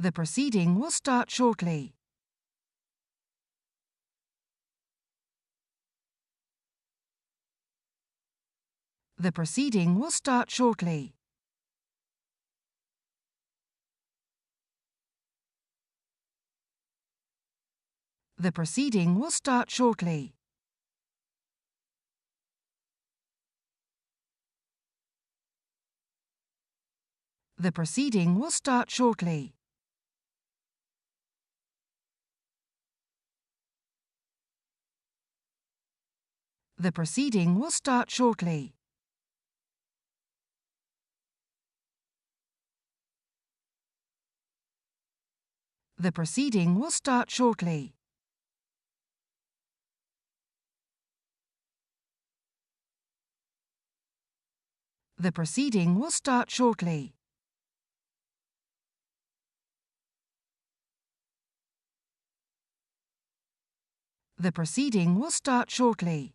The proceeding will start shortly. The proceeding will start shortly. The proceeding will start shortly. The proceeding will start shortly. The proceeding will start shortly. The proceeding will start shortly. The proceeding will start shortly. The proceeding will start shortly.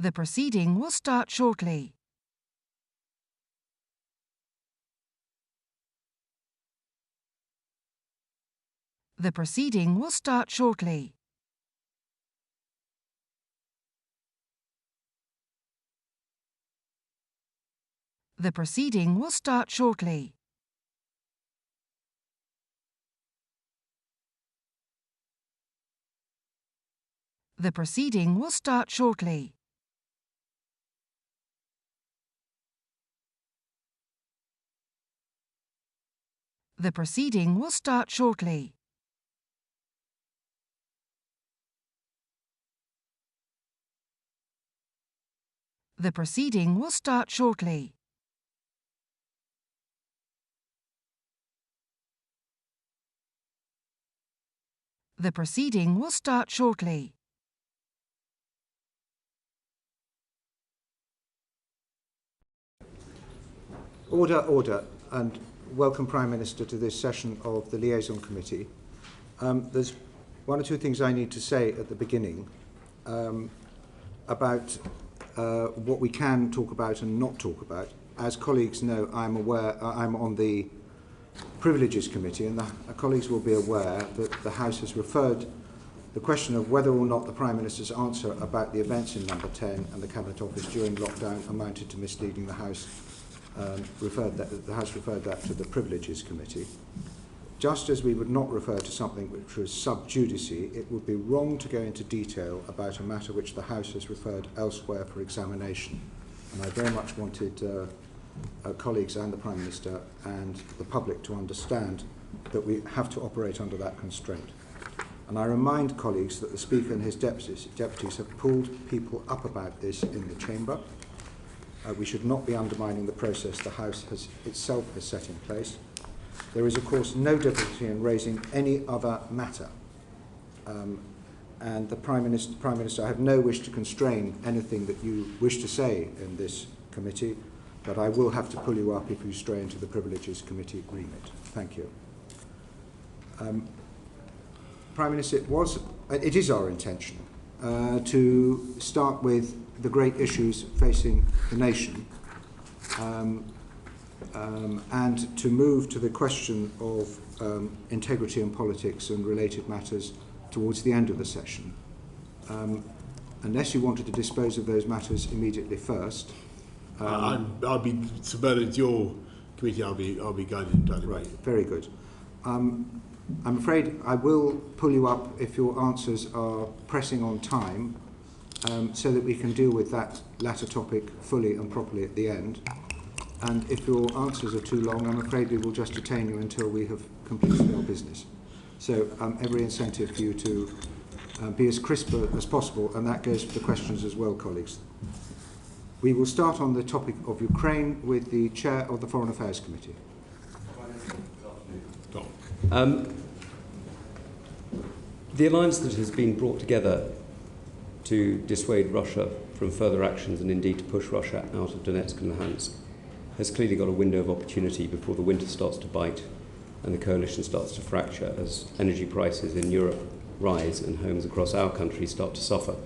The proceeding will start shortly. The proceeding will start shortly. The proceeding will start shortly. The proceeding will start shortly. The proceeding will start shortly. The proceeding will start shortly. The proceeding will start shortly. Order, order, and welcome Prime Minister to this session of the Liaison Committee. There's one or two things I need to say at the beginning about what we can talk about and not talk about. As colleagues know, I'm on the Privileges Committee, and the colleagues will be aware that the House has referred the question of whether or not the Prime Minister's answer about the events in Number 10 and the Cabinet Office during lockdown amounted to misleading the House. The House referred that to the Privileges Committee. Just as we would not refer to something which was sub judice, it would be wrong to go into detail about a matter which the House has referred elsewhere for examination. And I very much wanted colleagues and the Prime Minister and the public to understand that we have to operate under that constraint. And I remind colleagues that the Speaker and his deputies have pulled people up about this in the Chamber. We should not be undermining the process the House itself has set in place. There is, of course, no difficulty in raising any other matter. And the Prime Minister, I have no wish to constrain anything that you wish to say in this committee, but I will have to pull you up if you stray into the Privileges Committee remit. Thank you. Prime Minister, it is our intention to start with the great issues facing the nation and to move to the question of integrity in politics and related matters towards the end of the session. Unless you wanted to dispose of those matters immediately first. I'll be subverted to your committee. I'll be guided entirely. Right, very good. I'm afraid I will pull you up if your answers are pressing on time, so that we can deal with that latter topic fully and properly at the end. And if your answers are too long, I'm afraid we will just detain you until we have completed our business. So every incentive for you to be as crisp as possible, and that goes for the questions as well, colleagues. We will start on the topic of Ukraine with the Chair of the Foreign Affairs Committee. The alliance that has been brought together to dissuade Russia from further actions and indeed to push Russia out of Donetsk and Luhansk has clearly got a window of opportunity before the winter starts to bite and the coalition starts to fracture as energy prices in Europe rise and homes across our country start to suffer.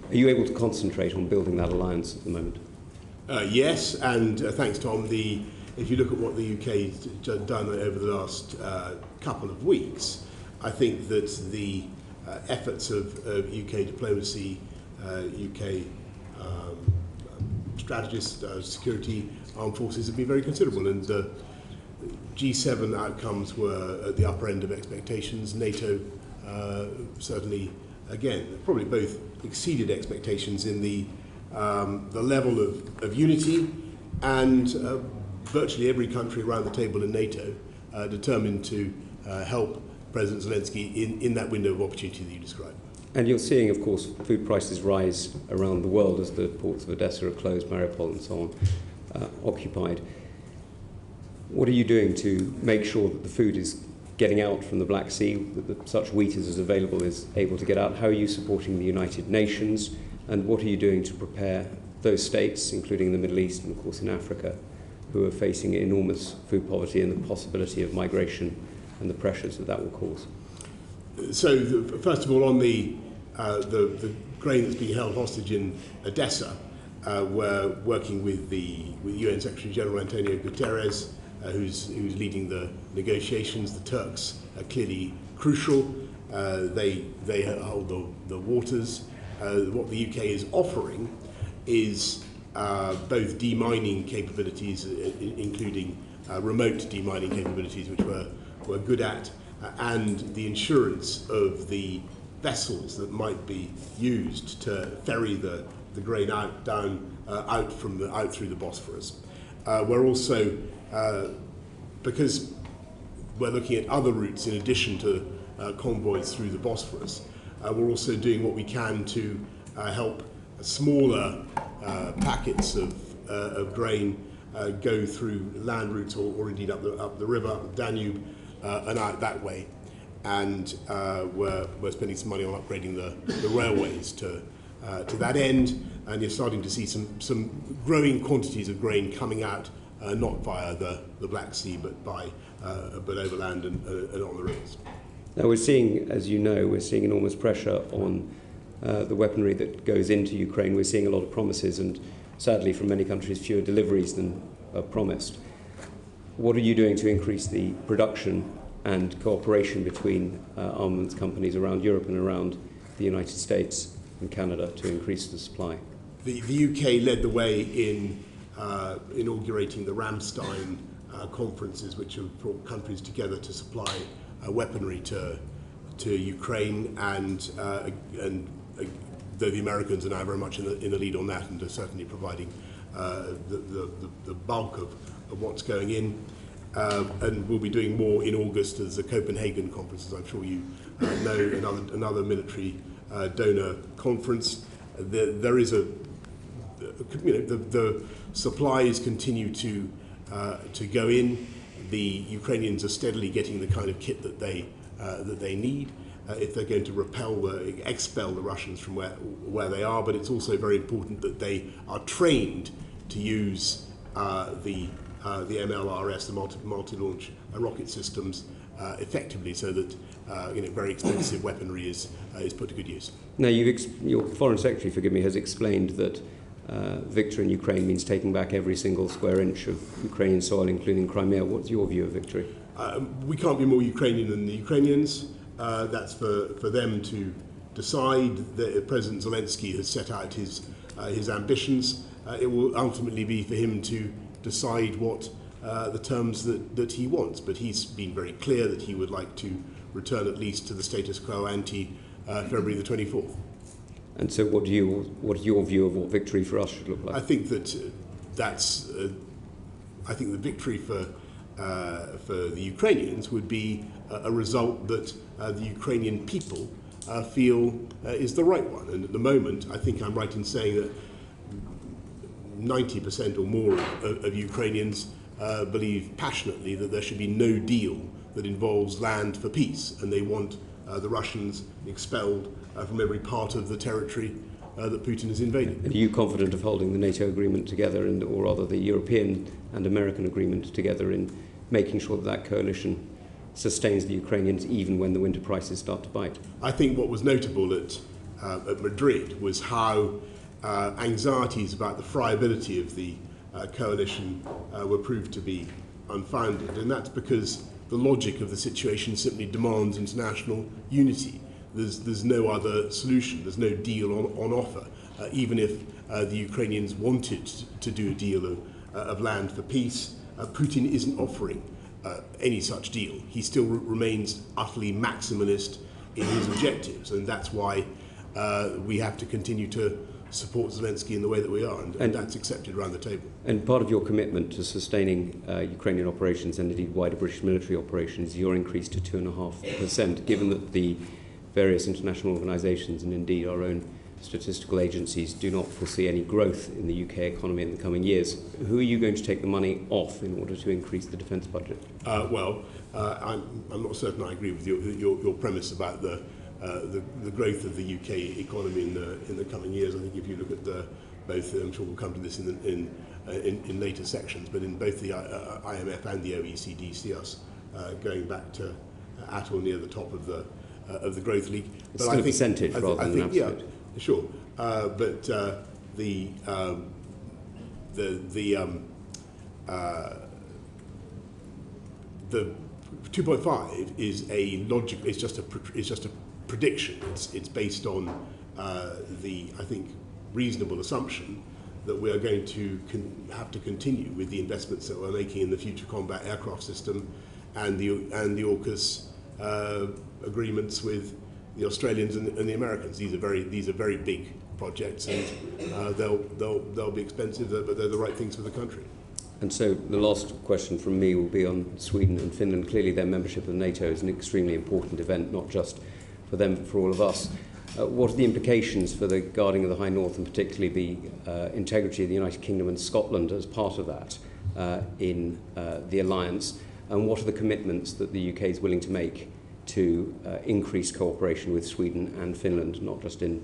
Are you able to concentrate on building that alliance at the moment? Yes, and thanks, Tom. If you look at what the UK has done over the last couple of weeks, I think that the efforts of UK diplomacy, UK strategists, security, armed forces have been very considerable, and G7 outcomes were at the upper end of expectations. NATO certainly, again, probably both exceeded expectations in the level of unity, and virtually every country around the table in NATO determined to help President Zelensky in that window of opportunity that you described. And you're seeing, of course, food prices rise around the world as the ports of Odessa are closed, Mariupol and so on occupied. What are you doing to make sure that the food is getting out from the Black Sea, that such wheat as is available is able to get out? How are you supporting the United Nations? And what are you doing to prepare those states, including the Middle East and, of course, in Africa, who are facing enormous food poverty and the possibility of migration and the pressures that will cause? So, first of all, on the grain that's being held hostage in Odessa, we're working with the UN Secretary General Antonio Guterres, who's leading the negotiations. The Turks are clearly crucial. They hold the waters. What the UK is offering is both demining capabilities, including remote demining capabilities, which we're good at, and the insurance of the vessels that might be used to ferry the grain out through the Bosphorus. We're also, because we're looking at other routes in addition to convoys through the Bosphorus. We're also doing what we can to help smaller packets of grain go through land routes or indeed up the river, up the Danube, and out that way. And we're spending some money on upgrading the railways to that end, and you're starting to see some growing quantities of grain coming out, not via the Black Sea, but overland and on the rivers. Now we're seeing, as you know, we're seeing enormous pressure on the weaponry that goes into Ukraine. We're seeing a lot of promises and, sadly, from many countries, fewer deliveries than promised. What are you doing to increase the production and cooperation between armaments companies around Europe and around the United States and Canada to increase the supply? The UK led the way in inaugurating the Ramstein conferences, which have brought countries together to supply weaponry to Ukraine, and though the Americans are now very much in the lead on that and are certainly providing the bulk of what's going in. And we'll be doing more in August as the Copenhagen conference, as I'm sure you know, another military donor conference. There is the supplies continue to go in. The Ukrainians are steadily getting the kind of kit that they need if they're going to expel the Russians from where they are. But it's also very important that they are trained to use the MLRS, the multi-launch rocket systems, effectively, so that very expensive weaponry is put to good use. Now, your Foreign Secretary, forgive me, has explained that victory in Ukraine means taking back every single square inch of Ukrainian soil, including Crimea. What's your view of victory? We can't be more Ukrainian than the Ukrainians. That's for them to decide. President Zelensky has set out his ambitions. It will ultimately be for him to decide what the terms that he wants. But he's been very clear that he would like to return at least to the status quo ante February the 24th. And so what is your view of what victory for us should look like? I think that's I think the victory for the Ukrainians would be a result that the Ukrainian people feel is the right one. And at the moment, I think I'm right in saying that 90% or more of Ukrainians believe passionately that there should be no deal that involves land for peace, and they want the Russians expelled from every part of the territory that Putin has invaded. Are you confident of holding the NATO agreement together, or rather the European and American agreement together, in making sure that coalition sustains the Ukrainians even when the winter prices start to bite? I think what was notable at Madrid was how anxieties about the friability of the coalition were proved to be unfounded, and that's because the logic of the situation simply demands international unity. There's no other solution. There's no deal on offer. Even if the Ukrainians wanted to do a deal of land for peace, Putin isn't offering any such deal. He still remains utterly maximalist in his objectives, and that's why we have to continue to support Zelensky in the way that we are, and that's accepted around the table. And part of your commitment to sustaining Ukrainian operations and indeed wider British military operations is your increase to 2.5%, given that the various international organisations and indeed our own statistical agencies do not foresee any growth in the UK economy in the coming years. Who are you going to take the money off in order to increase the defence budget? I'm not certain I agree with your premise about the growth of the UK economy in the coming years. I think if you look at both, I'm sure we'll come to this in later sections, but in both the IMF and the OECD see us going back to at or near the top of the growth league. It's still a percentage rather than an absolute. Yeah, sure. But the 2.5 is a logic. It's just a prediction. It's based on the, I think, reasonable assumption that we are going to have to continue with the investments that we're making in the Future Combat Aircraft System and the AUKUS agreements with the Australians and the Americans. These are very big projects, and they'll be expensive, but they're the right things for the country. And so the last question from me will be on Sweden and Finland. Clearly their membership of NATO is an extremely important event, not just for them, but for all of us. What are the implications for the guarding of the High North, and particularly the integrity of the United Kingdom and Scotland as part of that in the alliance? And what are the commitments that the UK is willing to make to increase cooperation with Sweden and Finland, not just in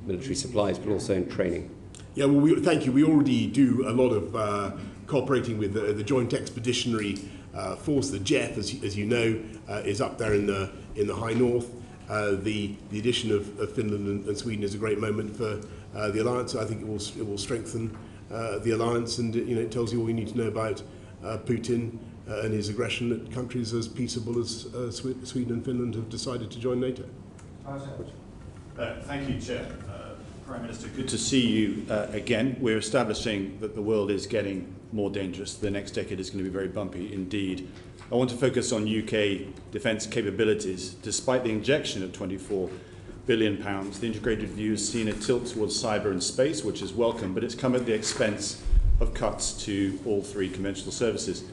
military supplies, but also in training? Yeah, well, thank you. We already do a lot of cooperating with the Joint Expeditionary Force, the JEF, as you know, is up there in the High North. The addition of Finland and Sweden is a great moment for the alliance. I think it will strengthen the alliance, and it tells you all you need to know about Putin and his aggression at countries as peaceable as Sweden and Finland have decided to join NATO. Thank you, Chair. Prime Minister, good to see you again. We're establishing that the world is getting more dangerous. The next decade is going to be very bumpy indeed. I want to focus on UK defence capabilities. Despite the injection of £24 billion, the integrated view has seen a tilt towards cyber and space, which is welcome, but it's come at the expense of cuts to all three conventional services.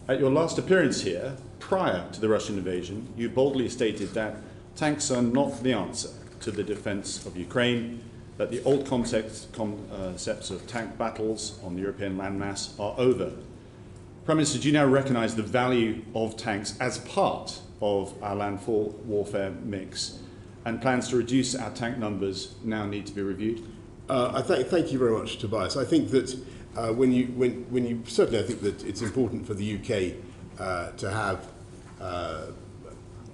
At your last appearance here, prior to the Russian invasion, you boldly stated that tanks are not the answer to the defence of Ukraine, that the old concepts of tank battles on the European landmass are over. Prime Minister, do you now recognise the value of tanks as part of our landfall warfare mix, and plans to reduce our tank numbers now need to be reviewed? Thank you very much, Tobias. I think that when you certainly, I think that it's important for the UK to have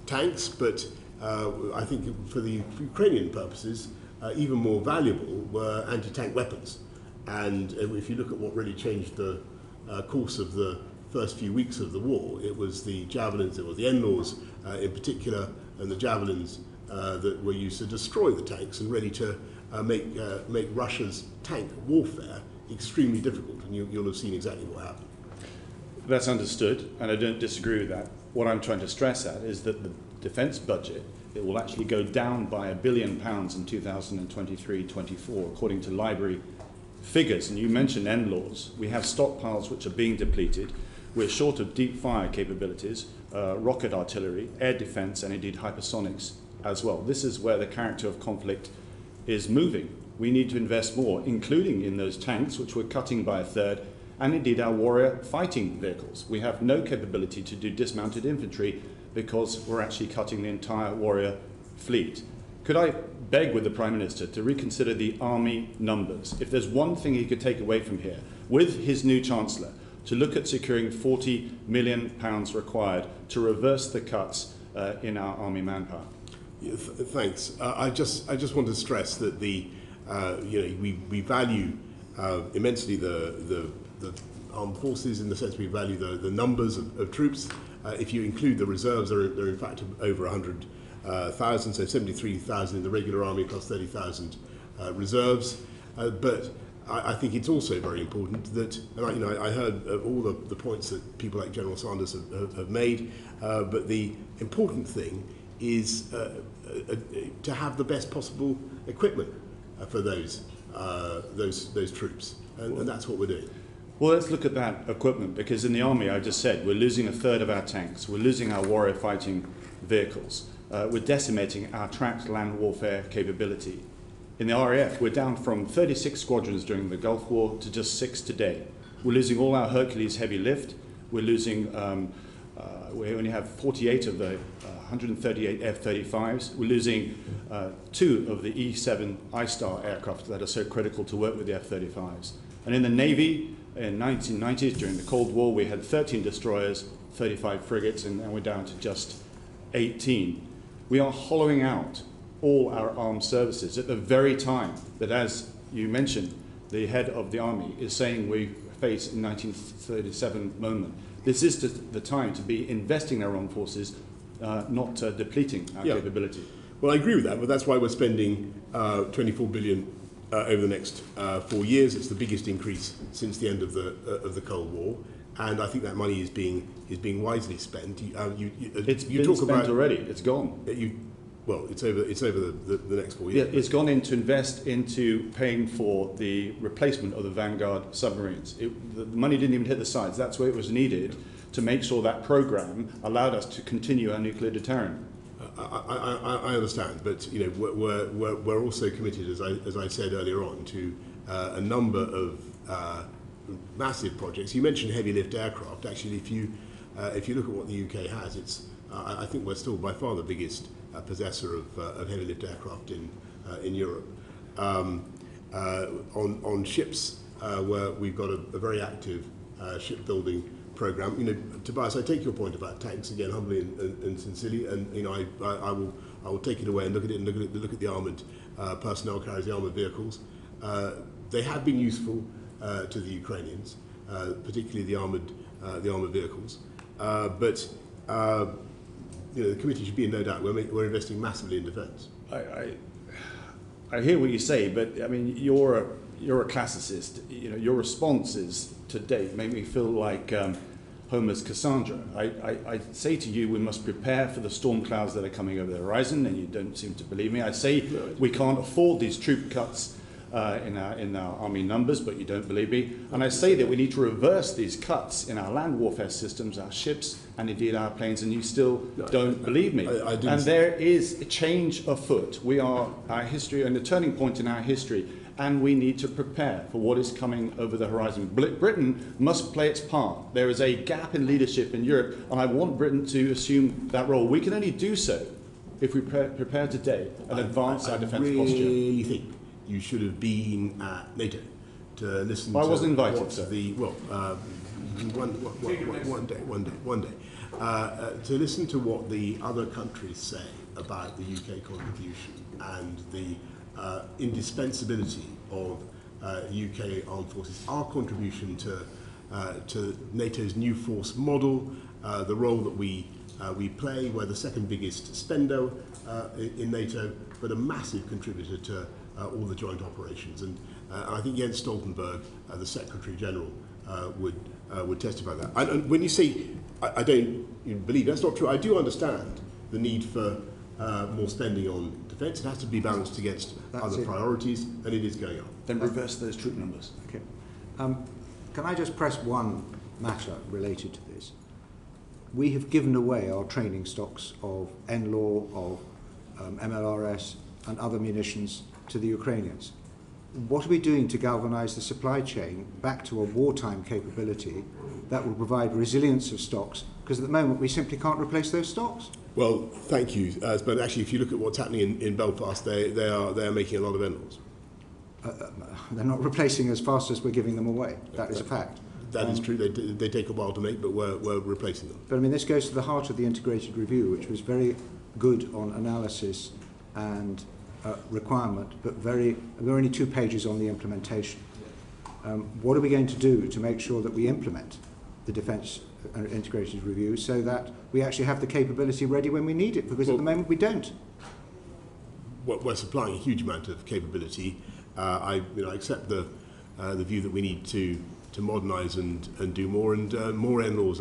tanks, but I think for the Ukrainian purposes, even more valuable were anti-tank weapons. And if you look at what really changed the course of the first few weeks of the war, it was the javelins, it was the NLAWs in particular, and the javelins that were used to destroy the tanks and ready to make Russia's tank warfare extremely difficult. And you'll have seen exactly what happened. That's understood, and I don't disagree with that. What I'm trying to stress at is that the defence budget, it will actually go down by £1 billion in 2023-24, according to library figures. And you mentioned NLAWs. We have stockpiles which are being depleted. We're short of deep fire capabilities, rocket artillery, air defence, and indeed hypersonics as well. This is where the character of conflict is moving. We need to invest more, including in those tanks, which we're cutting by a third, and indeed our warrior fighting vehicles. We have no capability to do dismounted infantry because we're actually cutting the entire warrior fleet. Could I beg with the Prime Minister to reconsider the army numbers? If there's one thing he could take away from here, with his new Chancellor, to look at securing £40 million required to reverse the cuts in our army manpower. Yeah, thanks. I just want to stress that we value immensely the armed forces, in the sense we value the numbers of troops. If you include the reserves, they're in fact over 100,000, so 73,000 in the regular army plus 30,000 reserves. But I think it's also very important that, and I heard all the points that people like General Sanders have made, but the important thing is to have the best possible equipment for those troops, and that's what we're doing. Well, let's look at that equipment, because in the army, I just said, we're losing a third of our tanks, we're losing our warrior fighting vehicles, we're decimating our tracked land warfare capability. In the RAF, we're down from 36 squadrons during the Gulf War to just 6 today. We're losing all our Hercules heavy lift. We're losing, we only have 48 of the 138 F-35s. We're losing 2 of the E-7 I-Star aircraft that are so critical to work with the F-35s. And in the Navy, in the 1990s, during the Cold War, we had 13 destroyers, 35 frigates, and now we're down to just 18. We are hollowing out all our armed services at the very time that, as you mentioned, the head of the army is saying we face a 1937 moment. This is the time to be investing in our armed forces, not depleting our capability. Well, I agree with that, but that's why we're spending 24 billion over the next 4 years. It's the biggest increase since the end of the Cold War, and I think that money is being wisely spent. It's been spent already. It's gone. Well, it's over the next 4 years. Yeah, it's gone in to invest into paying for the replacement of the Vanguard submarines. The money didn't even hit the sides. That's where it was needed to make sure that program allowed us to continue our nuclear deterrent. I understand, but you know we're also committed, as I said earlier on, to a number of massive projects. You mentioned heavy lift aircraft. Actually, if you look at what the UK has, it's I think we're still by far the biggest possessor of heavy lift aircraft in Europe. On ships, where we've got a very active shipbuilding program. You know, Tobias, I take your point about tanks again humbly and sincerely, and you know I will take it away and look at it and look at the armoured personnel carriers, the armoured vehicles. They have been useful to the Ukrainians, particularly the armoured vehicles. But you know, the committee should be in no doubt. We're investing massively in defence. I hear what you say, but I mean you're a classicist. You know, your responses to date make me feel like Homer's Cassandra. I say to you, we must prepare for the storm clouds that are coming over the horizon, and you don't seem to believe me. I say we can't afford these troop cuts in our army numbers, but you don't believe me. And I say that we need to reverse these cuts in our land warfare systems, our ships, and indeed our planes, and you still don't believe me. And there is a change afoot. We are our history and a turning point in our history, and we need to prepare for what is coming over the horizon. Britain must play its part. There is a gap in leadership in Europe, and I want Britain to assume that role. We can only do so if we prepare today and advance our defence posture. I really think you should have been at NATO to listen. I to wasn't invited, what sir. One day, to listen to what the other countries say about the UK contribution and the indispensability of UK armed forces, our contribution to NATO's new force model, the role that we play. We're the second biggest spender in NATO, but a massive contributor to all the joint operations. And I think Jens Stoltenberg, the Secretary General, would testify that. And when you say, I don't believe, that's not true. I do understand the need for more spending on defence. It has to be balanced against other priorities, and it is going up. Then reverse those troop numbers. Okay. Can I just press one matter related to this? We have given away our training stocks of NLAW, of MLRS, and other munitions to the Ukrainians. What are we doing to galvanise the supply chain back to a wartime capability that will provide resilience of stocks? Because at the moment we simply can't replace those stocks. Well, thank you. But actually, if you look at what's happening in Belfast, they are making a lot of NLAWs. They're not replacing as fast as we're giving them away. That is a fact. That is true. They take a while to make, but we're replacing them. But I mean, this goes to the heart of the integrated review, which was very good on analysis and requirement, but there are only 2 pages on the implementation. What are we going to do to make sure that we implement the defence integrated review so that we actually have the capability ready when we need it? Because at the moment we don't. We're supplying a huge amount of capability. I accept the view that we need to modernise and do more, and more NLAWs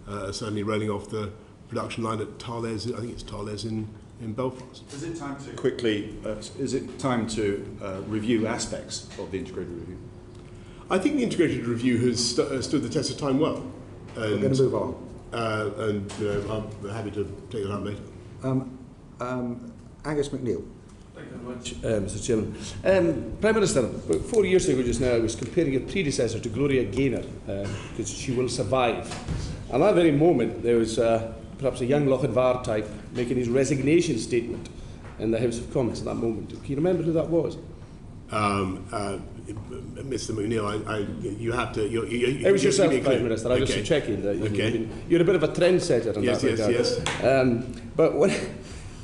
are certainly rolling off the production line at Thales. I think it's Thales in Belfast. Is it time to quickly? Is it time to review aspects of the integrated review? I think the integrated review has stood the test of time well. And, we're going to move on. And I'm happy to take it up later. Angus McNeill. Thank you very much, Mr. Chairman. Prime Minister, about 4 years ago just now, I was comparing your predecessor to Gloria Gaynor, because she will survive. And at that very moment, there was perhaps a young Lochinvar type making his resignation statement in the House of Commons at that moment. Can you remember who that was? Mr. McNeill, you have to. It was yourself, Prime Minister. I was just checking that you're a bit of a trendsetter in that regard. Yes. But when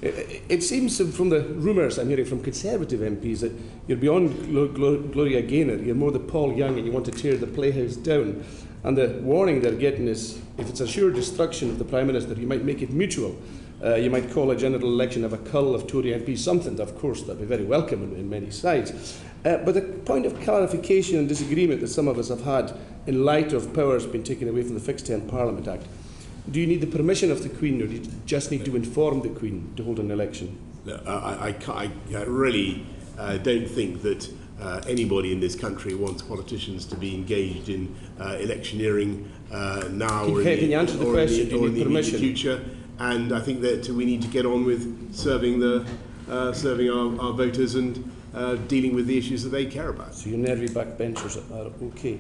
it seems from the rumours I'm hearing from Conservative MPs that you're beyond Gloria Gaynor. You're more the Paul Young, and you want to tear the playhouse down. And the warning they're getting is, if it's a sure destruction of the Prime Minister, you might make it mutual. You might call a general election of a cull of Tory MPs, something that, of course, that'd be very welcome in many sides. But the point of clarification and disagreement that some of us have had in light of powers being taken away from the Fixed Term Parliament Act, do you need the permission of the Queen, or do you just need to inform the Queen to hold an election? I really don't think that anybody in this country wants politicians to be engaged in electioneering now or in the immediate future. And I think that we need to get on with serving our voters and dealing with the issues that they care about. So your nervy backbenchers are okay.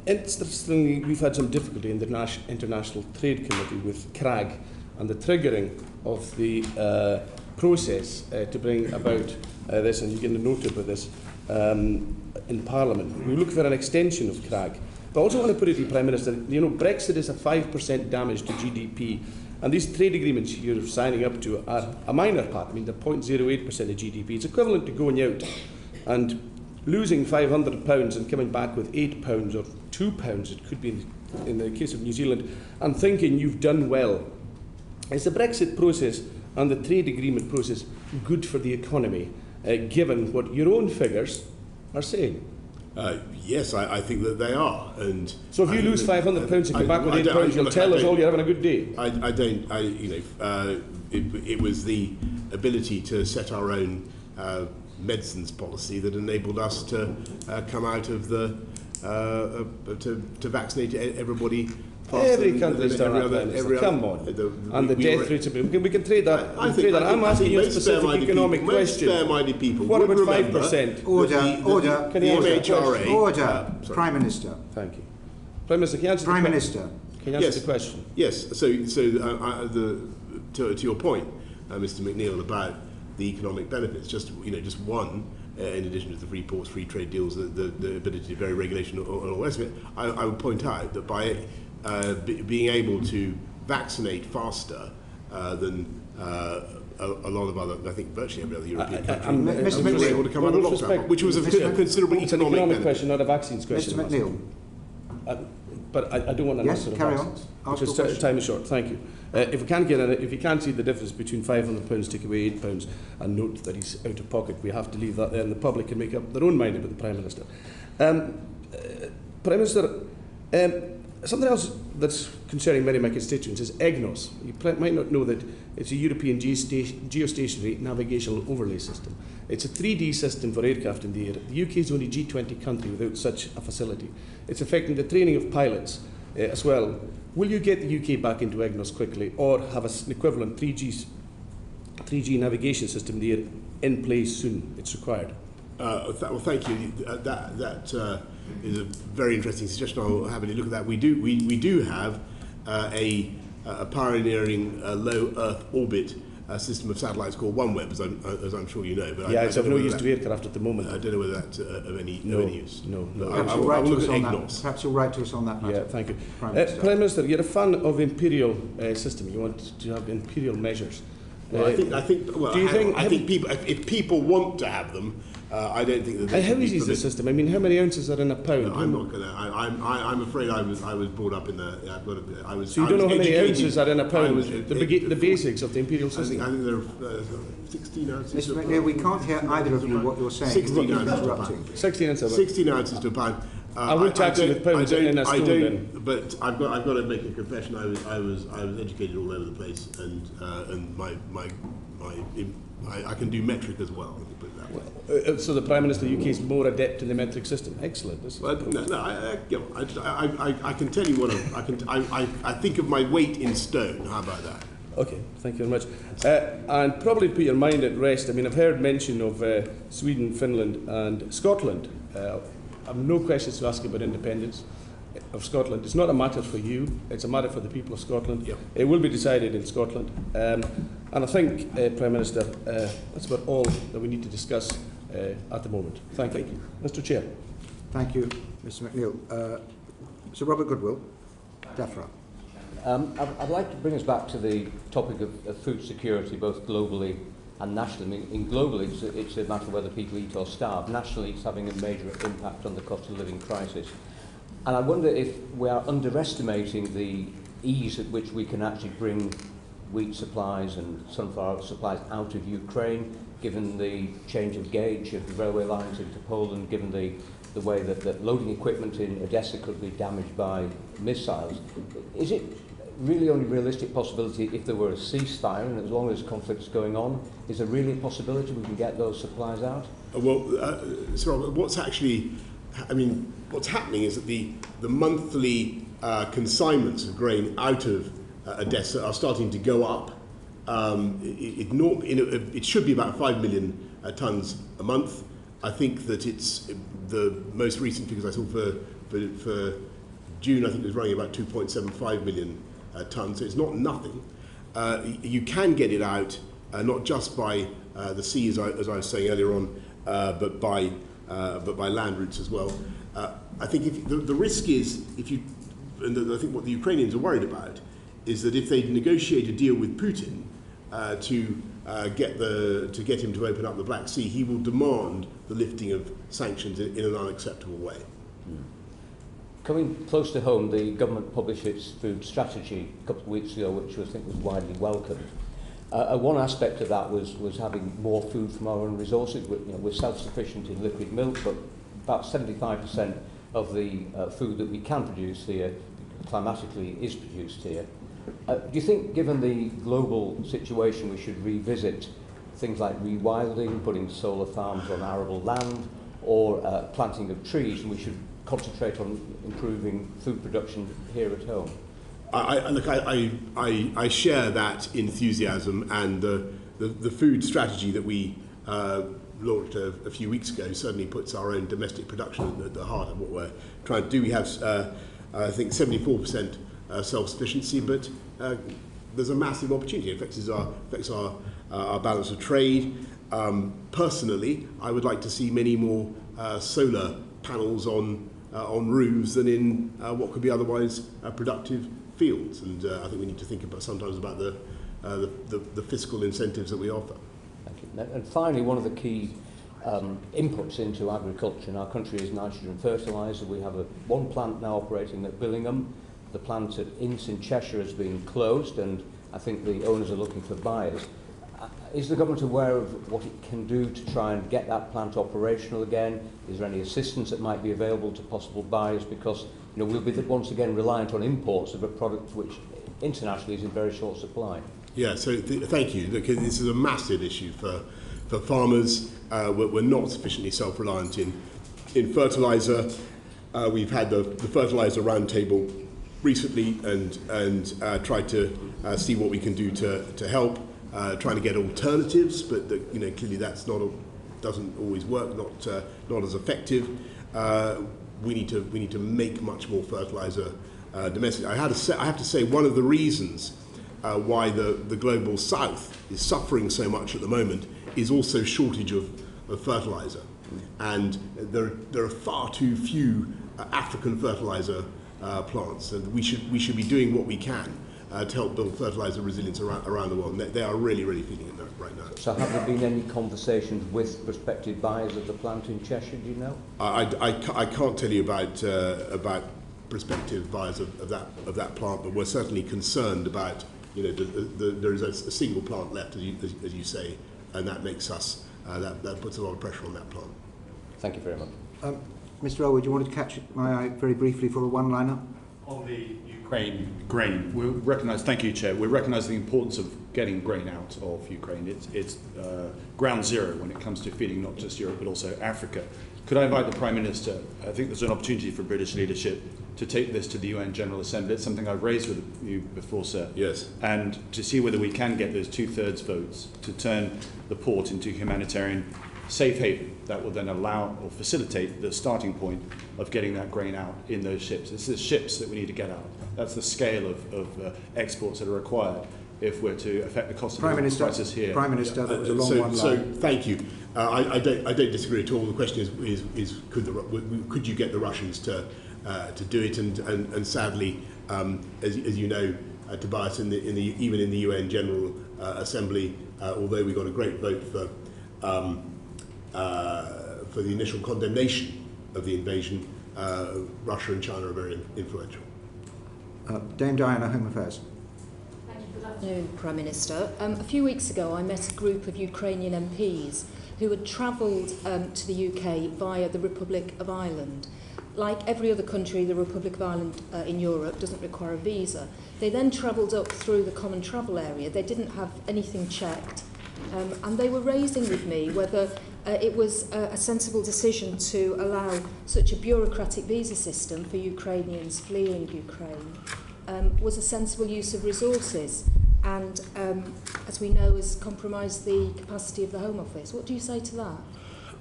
Interestingly, we've had some difficulty in the International Trade Committee with CRAG and the triggering of the process to bring about this, and you get a note about this in Parliament. We look for an extension of CRAG. But I also want to put it to you, Prime Minister, you know, Brexit is a 5% damage to GDP, and these trade agreements you're signing up to are a minor part. I mean, they're 0.08% of GDP. It's equivalent to going out and losing £500 and coming back with £8 or £2, it could be in the case of New Zealand, and thinking you've done well. Is the Brexit process and the trade agreement process good for the economy, given what your own figures are saying? Yes, I think that they are. And so if you lose £500 and come back with £8, you'll tell us all you're having a good day. It was the ability to set our own medicines policy that enabled us to come out of the to vaccinate everybody. Every country's done that. Come on. And the death rates. We can trade that. I'm asking you a specific economic question. Fair-minded people. What about 5%? Order. Can you answer the question? Order. Prime Minister. Thank you. Prime Minister, can you answer Prime Minister. Can you answer the question? Yes. So to your point, Mr. McNeill, about the economic benefits, just one. In addition to the free ports, free trade deals, the ability to vary regulation, and all the rest of it, I would point out that by being able to vaccinate faster than a lot of other, I think virtually every other European country, was able to come out of lockdown, which was a considerable economic benefit. question, not a vaccines question. Mr. McNeill. But I don't want to answer carry on. Because time is short. Thank you. If you can't see the difference between £500 take away £8 and note that he's out of pocket, we have to leave that there, and the public can make up their own mind about the Prime Minister. Prime Minister, something else that's concerning many of my constituents is EGNOS. You might not know that it's a European geostationary navigational overlay system. It's a 3D system for aircraft in the air. The UK is the only G20 country without such a facility. It's affecting the training of pilots as well. Will you get the UK back into EGNOS quickly, or have an equivalent 3G navigation system in the air in place soon? It's required. Well, thank you. That is a very interesting suggestion. I'll happily look at that. We do have a pioneering low Earth orbit system of satellites called OneWeb, as I'm sure you know. But it's of no use to aircraft at the moment. I don't know whether that's of any use. No. Perhaps you'll write to us on that. Perhaps you'll write to us on that matter. Yeah, thank you. Prime Minister. Prime Minister, you're a fan of imperial system. You want to have imperial measures. Well, I think people, if people want to have them, I don't think that. They how easy is the system? I mean, how many ounces are in a pound? No, I'm not going to. I'm afraid I was brought up in the. So you don't know how many ounces are in a pound? The basics of the imperial system. I think there are 16 ounces. Mr. McNeill, we can't hear either of you what you're saying. 16 ounces to a pound. 16 ounces. 16 ounces to a pound. I would tax you with pounds in a stone then. But I've got to make a confession. I was educated all over the place, and I can do metric as well. Let me put it that way. So the Prime Minister of the UK is more adept in the metric system. Excellent. I can tell you what I think of my weight in stone. How about that? Okay, thank you very much. And probably put your mind at rest. I mean, I've heard mention of Sweden, Finland, and Scotland. I have no questions to ask about independence of Scotland. It's not a matter for you, it's a matter for the people of Scotland. Yep. It will be decided in Scotland. And I think, Prime Minister, that's about all that we need to discuss at the moment. Thank you. Mr. Chair. Thank you, Mr. McNeill. Sir Robert Goodwill, DEFRA. I'd like to bring us back to the topic of food security, both globally and nationally. I mean, globally, it's a matter of whether people eat or starve. Nationally, it's having a major impact on the cost of living crisis. And I wonder if we are underestimating the ease at which we can actually bring wheat supplies and sunflower supplies out of Ukraine, given the change of gauge of the railway lines into Poland, given the way that loading equipment in Odessa could be damaged by missiles. really only realistic possibility if there were a ceasefire, and as long as conflict's going on, is there really a possibility we can get those supplies out? So what's actually, what's happening is that the monthly consignments of grain out of Odessa are starting to go up. It should be about 5 million tonnes a month. I think that it's the most recent figures I saw for June, I think it was running about 2.75 million tonnes, so it's not nothing. You can get it out not just by the sea, as I was saying earlier on, but by land routes as well. I think the risk is, I think what the Ukrainians are worried about is that if they negotiate a deal with Putin to get him to open up the Black Sea, he will demand the lifting of sanctions in an unacceptable way. Coming close to home, the government published its food strategy a couple of weeks ago, which I think was widely welcomed. One aspect of that was having more food from our own resources. We're self-sufficient in liquid milk, but about 75% of the food that we can produce here, climatically, is produced here. Do you think, given the global situation, we should revisit things like rewilding, putting solar farms on arable land, or planting of trees, and we should concentrate on improving food production here at home? I share that enthusiasm, and the food strategy that we launched a few weeks ago certainly puts our own domestic production at the heart of what we're trying to do. We have, I think, 74% self-sufficiency, but there's a massive opportunity. It affects our balance of trade. Personally, I would like to see many more solar panels on roofs than in what could be otherwise productive fields, and I think we need to think sometimes about the fiscal incentives that we offer. Thank you. And finally, one of the key inputs into agriculture in our country is nitrogen fertiliser. We have one plant now operating at Billingham. The plant at Ince in Cheshire has been closed, and I think the owners are looking for buyers. Is the government aware of what it can do to try and get that plant operational again? Is there any assistance that might be available to possible buyers? Because we'll be once again reliant on imports of a product which internationally is in very short supply. Yeah, so thank you. Look, this is a massive issue for farmers. We're not sufficiently self-reliant in fertiliser. We've had the fertiliser roundtable recently and tried to see what we can do to help. Trying to get alternatives, but clearly that's doesn't always work. Not as effective. We need to make much more fertiliser domestic. I have to say one of the reasons why the global south is suffering so much at the moment is also shortage of fertiliser, and there are far too few African fertiliser plants, and we should be doing what we can to help build fertiliser resilience around the world. They are really feeling it right now. So have there been any conversations with prospective buyers of the plant in Cheshire, do you know? I can't tell you about prospective buyers of that plant, but we're certainly concerned about, there is a single plant left, as you say, and that makes us, that puts a lot of pressure on that plant. Thank you very much. Mr. Elwood, you wanted to catch my eye very briefly for a one-liner? On the Ukraine grain, we recognise, thank you, Chair, we recognise the importance of getting grain out of Ukraine. It's ground zero when it comes to feeding not just Europe but also Africa. Could I invite the Prime Minister, I think there's an opportunity for British leadership to take this to the UN General Assembly. It's something I've raised with you before, sir. Yes. And to see whether we can get those 2/3 votes to turn the port into humanitarian safe haven that will then allow or facilitate the starting point of getting that grain out in those ships. It's the ships that we need to get out. That's the scale of exports that are required if we're to affect the cost of the crisis here. Prime Minister, that was a long one. So thank you. I don't disagree at all. The question is could you get the Russians to do it? And sadly, as you know, Tobias, even in the UN General Assembly, although we got a great vote for the initial condemnation of the invasion, Russia and China are very influential. Dame Diana, Home Affairs. Thank you. Good afternoon, Prime Minister. A few weeks ago, I met a group of Ukrainian MPs who had travelled to the UK via the Republic of Ireland. like every other country, the Republic of Ireland in Europe doesn't require a visa. They then travelled up through the common travel area. They didn't have anything checked. And they were raising with me whether it was a sensible decision to allow such a bureaucratic visa system for Ukrainians fleeing Ukraine was a sensible use of resources and, as we know, has compromised the capacity of the Home Office. What do you say to that?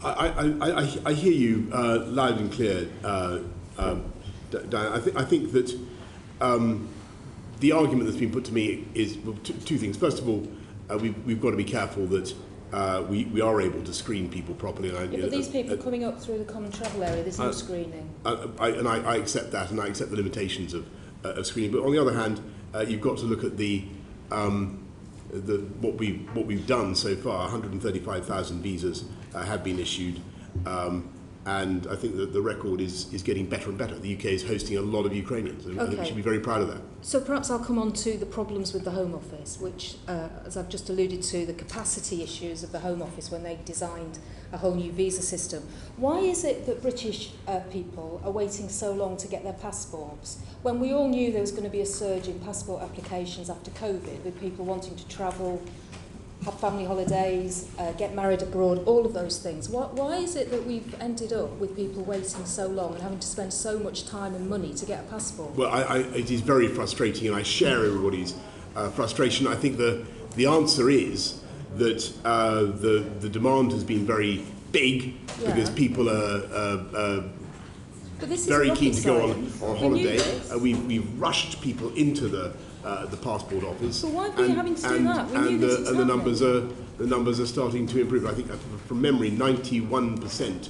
I hear you loud and clear, Diana. I think that the argument that's been put to me is two things. First of all, we've got to be careful that we are able to screen people properly. And but these people are coming up through the common travel area. There's no screening. I accept that, and I accept the limitations of screening. But on the other hand, you've got to look at what we've done so far. 135,000 visas have been issued, and I think that the record is getting better and better. The UK is hosting a lot of Ukrainians, and I think we should be very proud of that. So perhaps I'll come on to the problems with the Home Office, which, as I've just alluded to, the capacity issues of the Home Office when they designed a whole new visa system. Why is it that British people are waiting so long to get their passports when we all knew there was going to be a surge in passport applications after COVID, with people wanting to travel, have family holidays, get married abroad, all of those things? Why is it that we've ended up with people waiting so long and having to spend so much time and money to get a passport? Well, it is very frustrating, and I share everybody's frustration. I think the answer is that the demand has been very big because people are very keen to go on holiday. We've rushed people into the passport office. But why were you having to do that? We knew this was the numbers are starting to improve. I think from memory, 91%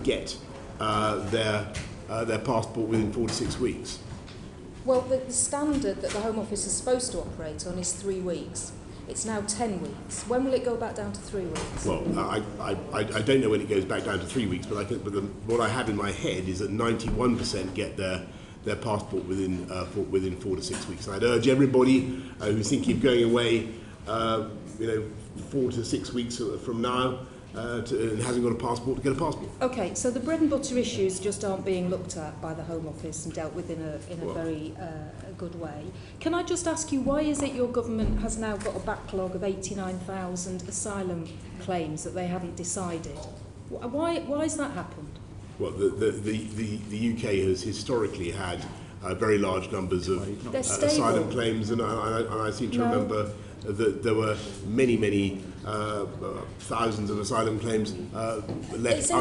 get their passport within 4 to 6 weeks. Well, the standard that the Home Office is supposed to operate on is 3 weeks. It's now 10 weeks. When will it go back down to 3 weeks? Well, I don't know when it goes back down to 3 weeks, but what I have in my head is that 91% get their passport within 4 to 6 weeks. And I'd urge everybody who's thinking of going away, 4 to 6 weeks from now, and hasn't got a passport, to get a passport. Okay, so the bread and butter issues just aren't being looked at by the Home Office and dealt with in a very good way. Can I just ask you, why is it your government has now got a backlog of 89,000 asylum claims that they haven't decided? Why has that happened? Well, the UK has historically had very large numbers of asylum claims, and I seem to remember that there were many thousands of asylum claims left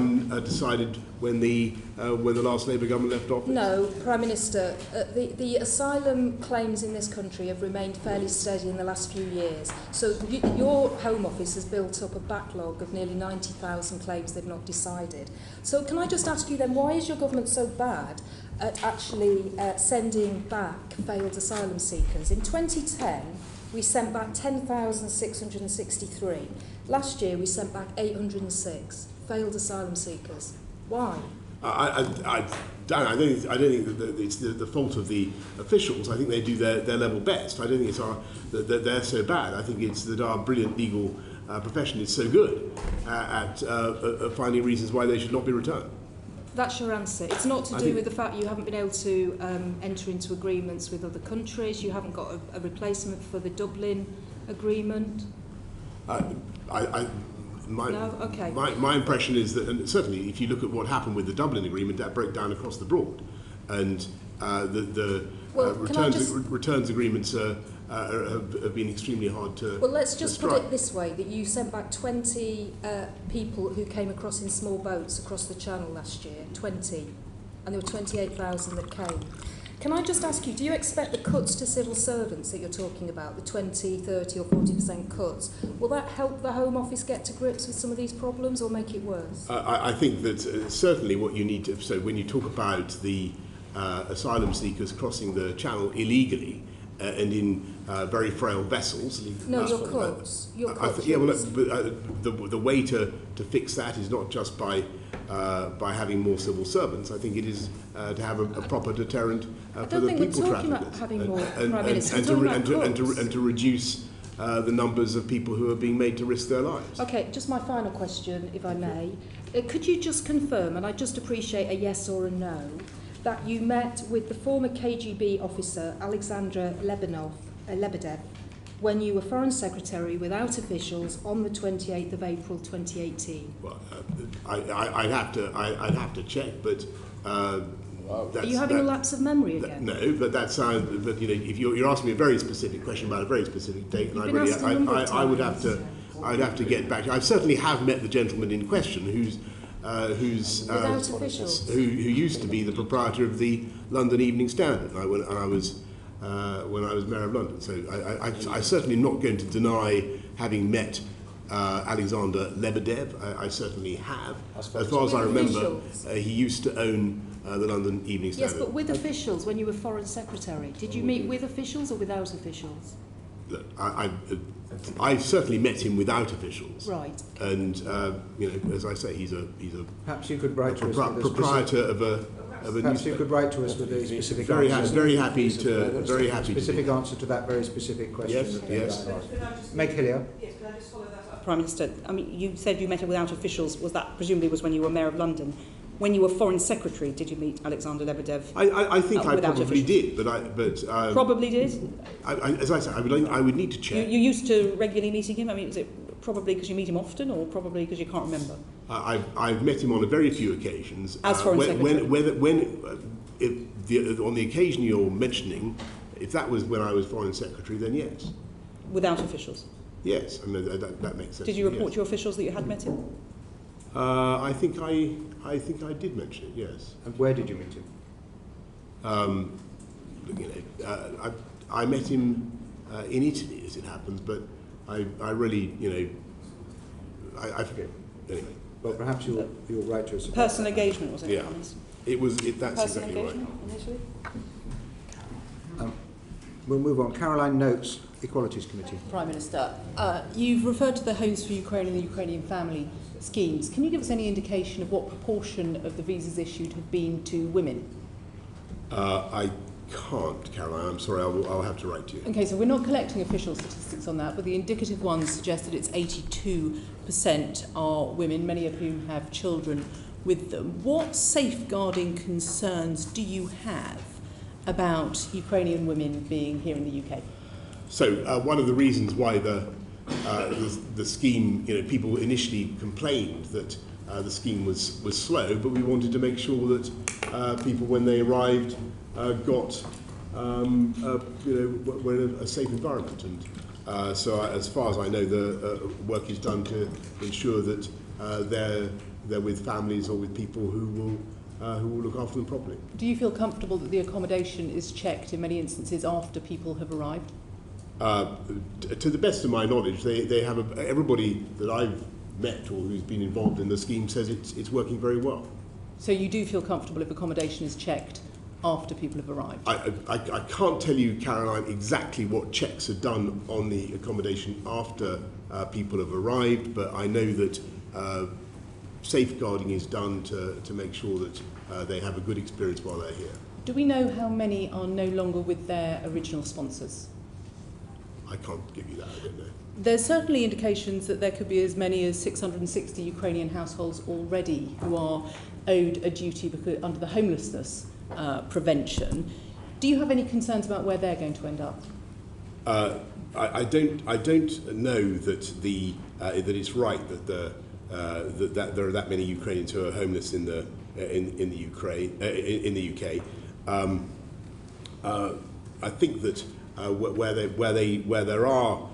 undecided when the last Labour government left office. No, Prime Minister, the asylum claims in this country have remained fairly steady in the last few years. So your Home Office has built up a backlog of nearly 90,000 claims they've not decided. So can I just ask you then, why is your government so bad at actually sending back failed asylum seekers? In 2010, we sent back 10,663. Last year, we sent back 806 failed asylum seekers. Why? I don't think that it's the fault of the officials. I think they do their level best. I don't think it's that they're so bad. I think it's that our brilliant legal profession is so good at finding reasons why they should not be returned. That's your answer. It's not to do with the fact you haven't been able to enter into agreements with other countries. You haven't got a replacement for the Dublin agreement. My impression is that, and certainly if you look at what happened with the Dublin agreement, that broke down across the board, and returns agreements have been extremely hard to. Well, let's just put it this way: that you sent back 20 people who came across in small boats across the Channel last year, 20, and there were 28,000 that came. Can I just ask you, do you expect the cuts to civil servants that you're talking about, the 20, 30 or 40% cuts, will that help the Home Office get to grips with some of these problems or make it worse? I think that certainly what you need to, so when you talk about the asylum seekers crossing the Channel illegally and in very frail vessels. No, your cuts. The way to fix that is not just by having more civil servants. I think it is to have a proper deterrent for the people traffickers, having more, and to reduce the numbers of people who are being made to risk their lives. Okay, just my final question, if I may. Could you just confirm, and I just appreciate a yes or a no, that you met with the former KGB officer Alexander Lebedev when you were Foreign Secretary without officials on the 28th of April 2018? Well, I'd have to check, but Are you having a lapse of memory again? No, but that sounds. But if you're asking me a very specific question about a very specific date, and I would have to. I'd have to get back. I certainly have met the gentleman in question, who used to be the proprietor of the London Evening Standard when I was Mayor of London. So I certainly am not going to deny having met Alexander Lebedev. I certainly have. As far as I remember, he used to own the London Evening Standard. Yes, but with officials when you were Foreign Secretary. Did you meet with officials or without officials? Look, I've certainly met him without officials. Right. And as I say, he's a Perhaps you could write to us with a proprietor of a Perhaps you could write to us with a specific answer. Very happy specific answer to that very specific question. Yes. Meg Hillier. Yes, can I just follow that up? Prime Minister, I mean, you said you met him without officials. Was that presumably was when you were Mayor of London? When you were Foreign Secretary, did you meet Alexander Lebedev? I think I probably did, but probably did. As I said, I would need to check. You used to regularly meeting him. I mean, was it probably because you meet him often, or probably because you can't remember? I've met him on a very few occasions. As Foreign Secretary. On the occasion you're mentioning, if that was when I was Foreign Secretary, then yes. Without officials. Yes, I mean, that makes sense. Did you report to your officials that you had met him? I think I did mention it. Yes. And where did you meet him? I met him in Italy, as it happens, but I really, I forget. Anyway. Well, perhaps you'll write to us. Personal engagement, was it? Yeah. That's personal exactly engagement right. initially? We'll move on. Caroline Notes, Equalities Committee. Prime Minister, you've referred to the Homes for Ukraine and the Ukrainian family schemes. Can you give us any indication of what proportion of the visas issued have been to women? I can't, Caroline. I'm sorry. I'll have to write to you. Okay, so we're not collecting official statistics on that, but the indicative ones suggest that it's 82% are women, many of whom have children with them. What safeguarding concerns do you have about Ukrainian women being here in the UK? So one of the reasons why the scheme, people initially complained that the scheme was slow, but we wanted to make sure that people, when they arrived, got were in a safe environment. And so, as far as I know, the work is done to ensure that they're with families or with people who will look after them properly. Do you feel comfortable that the accommodation is checked in many instances after people have arrived? To the best of my knowledge, they have everybody that I've met or who's been involved in the scheme says it's working very well. So you do feel comfortable if accommodation is checked after people have arrived? I can't tell you, Caroline, exactly what checks are done on the accommodation after people have arrived, but I know that safeguarding is done to make sure that they have a good experience while they're here. Do we know how many are no longer with their original sponsors? I can't give you that, I don't know. There's certainly indications that there could be as many as 660 Ukrainian households already who are owed a duty under the homelessness prevention. Do you have any concerns about where they're going to end up? I don't know that that it's right that that there are that many Ukrainians who are homeless in the UK. I think that where there are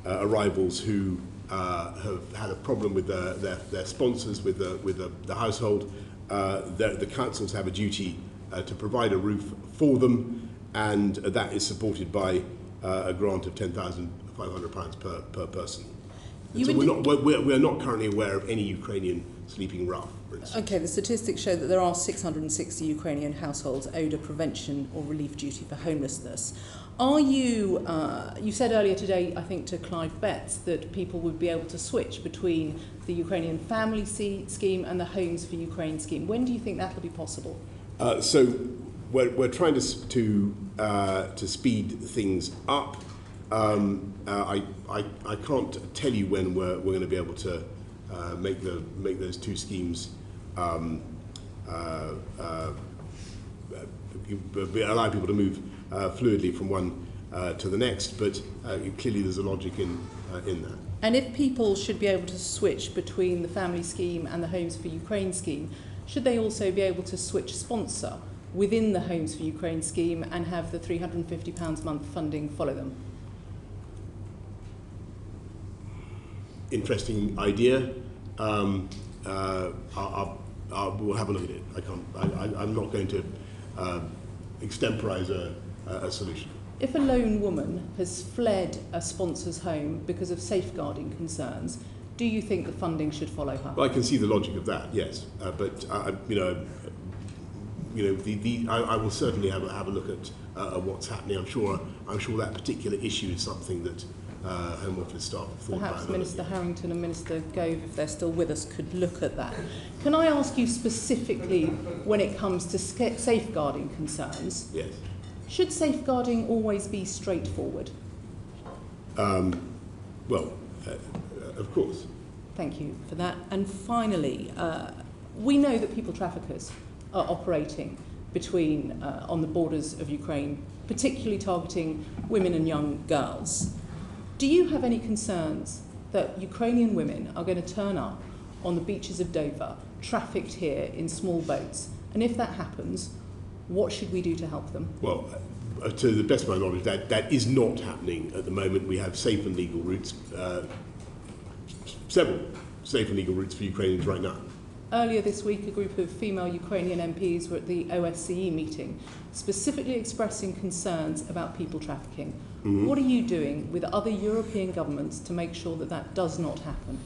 arrivals who have had a problem with their sponsors, with the household, the councils have a duty to provide a roof for them, and that is supported by a grant of £10,500 per person. So we're not currently aware of any Ukrainian sleeping rough, for instance. Okay, the statistics show that there are 660 Ukrainian households owed a prevention or relief duty for homelessness. Are you, you said earlier today, I think to Clive Betts, that people would be able to switch between the Ukrainian family scheme and the Homes for Ukraine scheme. When do you think that will be possible? So we're trying to speed things up. I can't tell you when we're going to be able to make those two schemes allow people to move fluidly from one to the next, but clearly there's a logic in that. And if people should be able to switch between the family scheme and the Homes for Ukraine scheme, should they also be able to switch sponsor within the Homes for Ukraine scheme and have the £350 a month funding follow them? Interesting idea. We'll have a look at it. I'm not going to extemporise a solution. If a lone woman has fled a sponsor's home because of safeguarding concerns, do you think the funding should follow her? Well, I can see the logic of that, yes. But I will certainly have a look at what's happening. I'm sure that particular issue is something that Home Office staff have thought about. Perhaps Minister Harrington and Minister Gove, if they're still with us, could look at that. Can I ask you specifically, when it comes to safeguarding concerns? Yes. Should safeguarding always be straightforward? Well, of course. Thank you for that. And finally, we know that people traffickers are operating between on the borders of Ukraine, particularly targeting women and young girls. Do you have any concerns that Ukrainian women are going to turn up on the beaches of Dover, trafficked here in small boats? And if that happens, what should we do to help them? Well, to the best of my knowledge, that is not happening at the moment. We have safe and legal routes, several safe and legal routes for Ukrainians right now. Earlier this week, a group of female Ukrainian MPs were at the OSCE meeting, specifically expressing concerns about people trafficking. Mm-hmm. What are you doing with other European governments to make sure that that does not happen?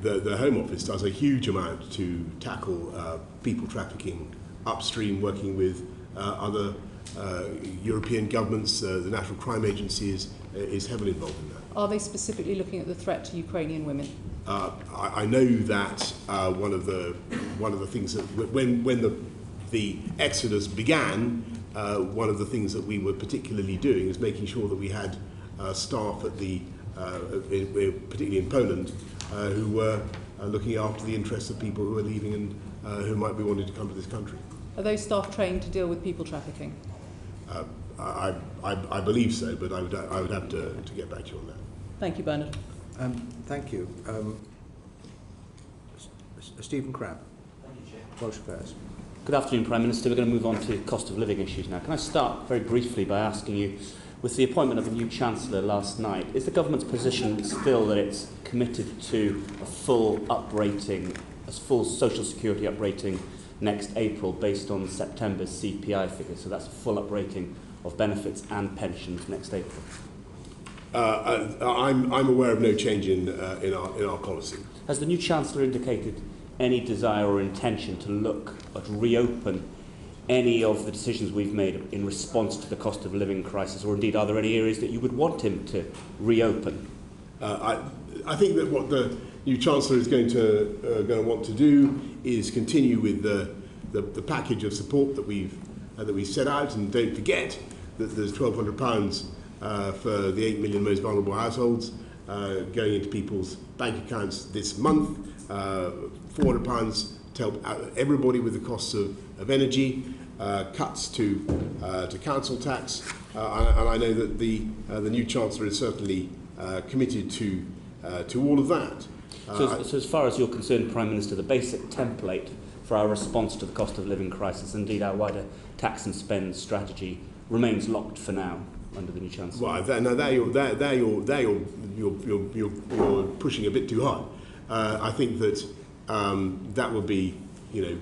The Home Office does a huge amount to tackle people trafficking upstream, working with other European governments. The National Crime Agency is heavily involved in that. Are they specifically looking at the threat to Ukrainian women? I know that one of the things that when the exodus began, one of the things that we were particularly doing is making sure that we had staff at particularly in Poland, who were looking after the interests of people who are leaving and who might be wanting to come to this country. Are those staff trained to deal with people trafficking? I believe so, but I would have to get back to you on that. Thank you, Bernard. Thank you. Stephen Crabb. Thank you, Chair. Welsh Affairs. Good afternoon, Prime Minister. We're going to move on to cost of living issues now. Can I start very briefly by asking you, with the appointment of a new Chancellor last night, is the government's position still that it's committed to a full uprating, a full social security uprating next April based on September's CPI figures? So that's a full uprating of benefits and pensions next April. I'm aware of no change in our policy. Has the new Chancellor indicated any desire or intention to look at reopen any of the decisions we've made in response to the cost of living crisis, or indeed are there any areas that you would want him to reopen? I think that what the new Chancellor is going to want to do is continue with the package of support that we set out, and don't forget that there's £1,200 for the 8 million most vulnerable households going into people's bank accounts this month, £400 to help out everybody with the costs of energy, cuts to council tax, and I know that the new Chancellor is certainly committed to all of that. So as far as you're concerned, Prime Minister, the basic template for our response to the cost of living crisis, indeed our wider tax and spend strategy, remains locked for now under the new Chancellor. Well, you're pushing a bit too hard. I think that that would be,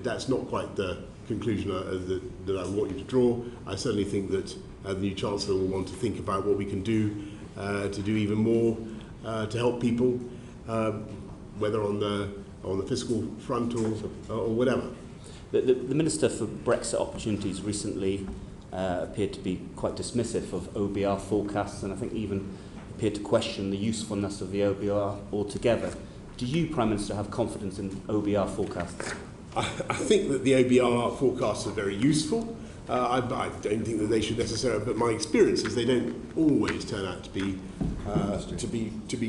that's not quite the conclusion that I want you to draw. I certainly think that the new Chancellor will want to think about what we can do to do even more to help people, whether on the fiscal front or whatever. The Minister for Brexit Opportunities recently appeared to be quite dismissive of OBR forecasts, and I think even appeared to question the usefulness of the OBR altogether. Do you, Prime Minister, have confidence in OBR forecasts? I think that the OBR forecasts are very useful. I don't think that they should necessarily, but my experience is they don't always turn out to be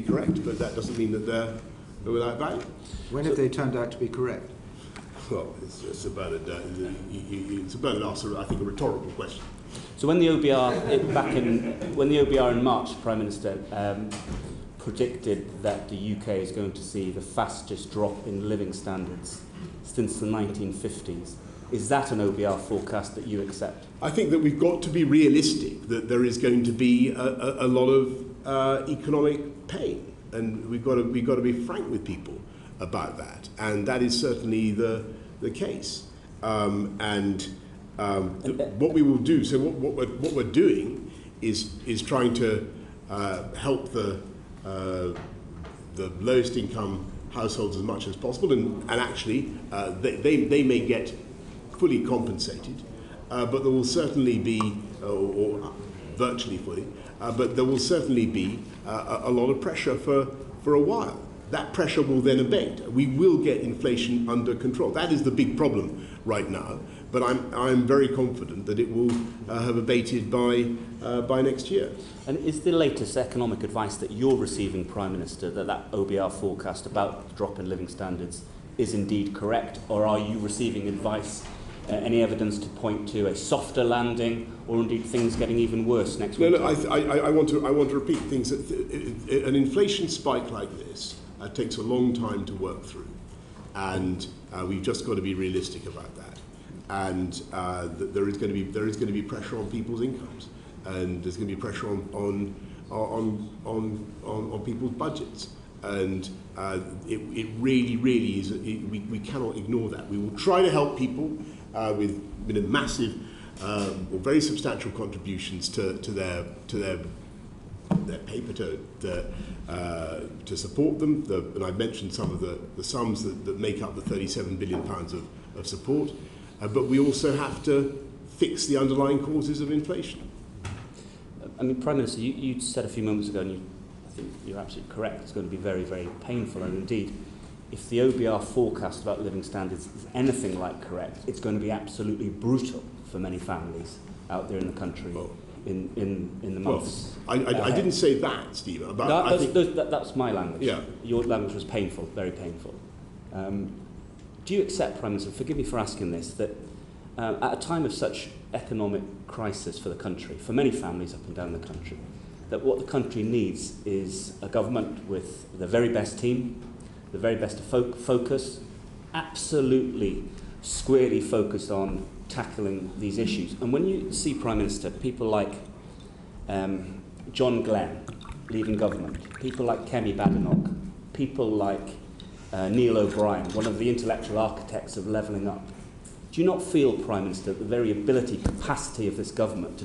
correct. But that doesn't mean that they're without value. When have they turned out to be correct? Well, it's about to ask, I think, a rhetorical question. So when the OBR when the OBR in March, Prime Minister predicted that the UK is going to see the fastest drop in living standards since the 1950s. Is that an OBR forecast that you accept? I think that we've got to be realistic, that there is going to be a lot of economic pain, and we've got to be frank with people about that, and that is certainly the case. What we will do, so what we're doing is trying to help the lowest income households as much as possible, and actually they may get fully compensated, but there will certainly be, or virtually fully, but there will certainly be a lot of pressure for a while. That pressure will then abate. We will get inflation under control. That is the big problem right now, but I'm very confident that it will have abated by next year. And is the latest economic advice that you're receiving, Prime Minister, that OBR forecast about the drop in living standards is indeed correct, or are you receiving advice, any evidence to point to a softer landing, or indeed things getting even worse next week? No, I want to repeat things. An inflation spike like this takes a long time to work through, and we've just got to be realistic about that. And there is going to be pressure on people's incomes, and there's going to be pressure on people's budgets, and it really is. We cannot ignore that. We will try to help people with massive or very substantial contributions to their paper to support them. And I've mentioned some of the sums that make up the £37 billion of support. But we also have to fix the underlying causes of inflation. I mean, Prime Minister, you said a few moments ago, and I think you're absolutely correct, it's going to be very, very painful. And indeed, if the OBR forecast about living standards is anything like correct, it's going to be absolutely brutal for many families out there in the country in the months. Well, I didn't say that, Stephen. But that's my language. Yeah. Your language was painful, very painful. Do you accept, Prime Minister, forgive me for asking this, that at a time of such economic crisis for the country, for many families up and down the country, that what the country needs is a government with the very best team, the very best focus, absolutely squarely focused on tackling these issues? And when you see, Prime Minister, people like John Glenn leaving government, people like Kemi Badenoch, people like Neil O'Brien, one of the intellectual architects of levelling up, do you not feel, Prime Minister, the very ability, capacity of this government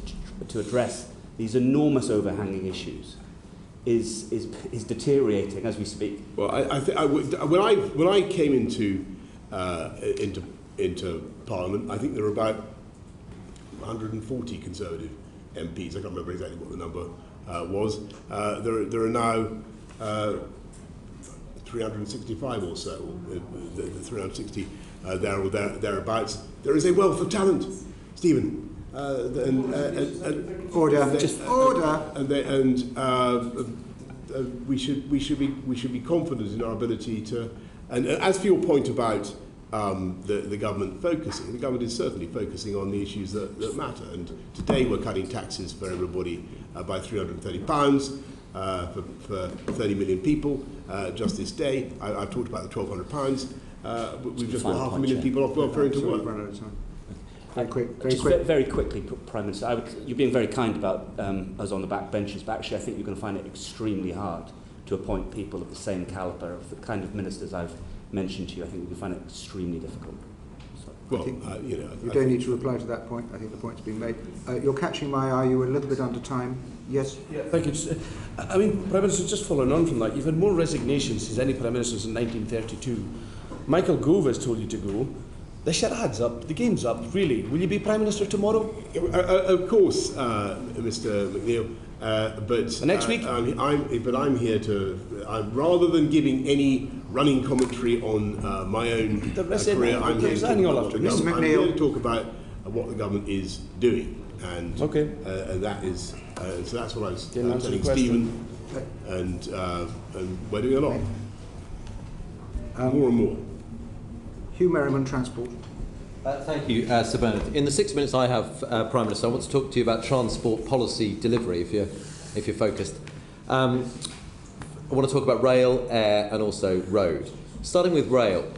to address these enormous overhanging issues is deteriorating as we speak? Well, when I came into Parliament, I think there were about 140 Conservative MPs. I can't remember exactly what the number was. There are now 365 or so, the 360 there or thereabouts. There is a wealth of talent, Stephen. Order. We should be confident in our ability to. And as for your point about the government focusing, the government is certainly focusing on the issues that matter. And today we're cutting taxes for everybody by £330 for 30 million people. Just this day, I've talked about the £1,200. We've just got 500,000 people off welfare into work. Very quickly, Prime Minister, you're being very kind about us on the back benches, but actually I think you're going to find it extremely hard to appoint people of the same calibre, of the kind of ministers I've mentioned to you. I think you're going to find it extremely difficult. Well, you don't need to reply to that point. I think the point's been made. You're catching my eye. You were a little bit under time. Yes? Yeah, thank you. I mean, Prime Minister, just following on from that, you've had more resignations since any Prime Minister since 1932. Michael Gove has told you to go. The charade's up. The game's up. Really. Will you be Prime Minister tomorrow? Of course, Mr. McNeill. But next week? I'm here to. Rather than giving any running commentary on my own career, I'm here to talk about the government. I'm here to talk about what the government is doing, and and that is so that's what I was telling Stephen, and we're doing a lot, more and more. Hugh Merriman, Transport. Thank you, Sir Bernard. In the 6 minutes I have, Prime Minister, I want to talk to you about transport policy delivery, if you're focused. I want to talk about rail, air, and also road. Starting with rail,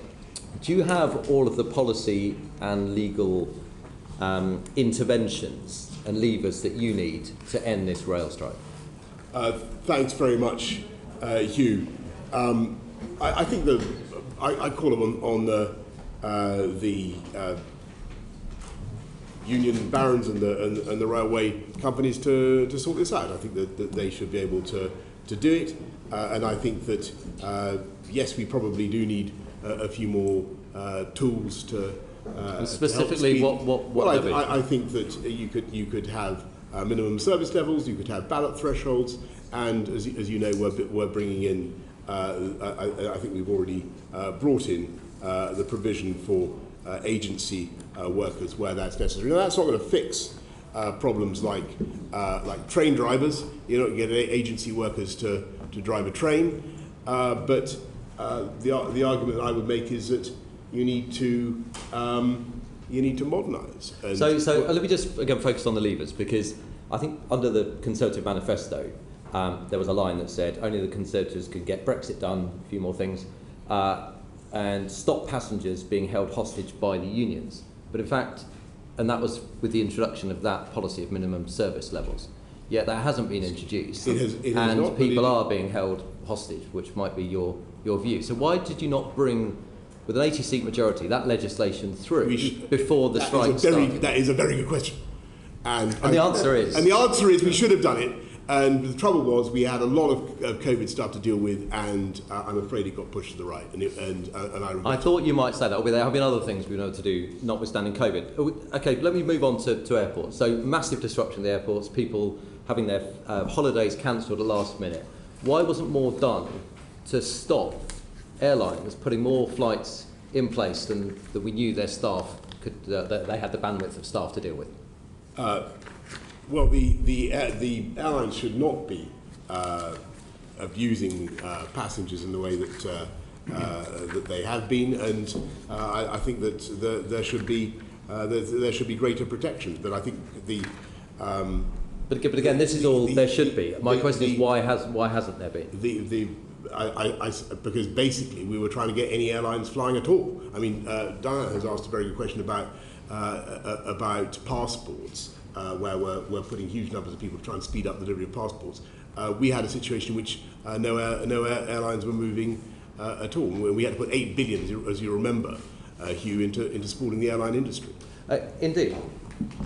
do you have all of the policy and legal interventions and levers that you need to end this rail strike? Thanks very much, Hugh. I think that I call on the union barons and the railway companies to sort this out. I think that they should be able to do it, and I think that yes, we probably do need a few more tools to. Specifically, what I think that you could have minimum service levels, you could have ballot thresholds, and as you know, we're bringing in. I think we've already brought in the provision for agency workers where that's necessary. Now, that's not going to fix problems like train drivers. You don't get agency workers to drive a train, but the argument I would make is that you need to modernise. So let me just again focus on the levers, because I think under the Conservative manifesto there was a line that said only the Conservatives could get Brexit done, a few more things, and stop passengers being held hostage by the unions. But in fact, and that was with the introduction of that policy of minimum service levels. Yet that hasn't been introduced, and people are being held hostage, which might be your view. So why did you not bring, with an 80-seat majority, that legislation through before the strike started? That is a very good question. And the answer is? And the answer is we should have done it. And the trouble was we had a lot of COVID stuff to deal with, and I'm afraid it got pushed to the right. And I thought you might say that, although there have been other things we've been able to do, notwithstanding COVID. Okay, let me move on to airports. So massive disruption in the airports, people having their holidays cancelled at the last minute. Why wasn't more done to stop airlines putting more flights in place than we knew their staff could, that they had the bandwidth of staff to deal with? Well, the airlines should not be abusing passengers in the way that they have been, and I think that there should be greater protection. But I think the but again, this is all there should be. My question is why hasn't there been? Because basically we were trying to get any airlines flying at all. I mean, Diana has asked a very good question about passports. Where we're putting huge numbers of people to try and speed up the delivery of passports. We had a situation in which no airlines were moving at all. We had to put 8 billion, as you remember, Hugh, into supporting the airline industry. Indeed.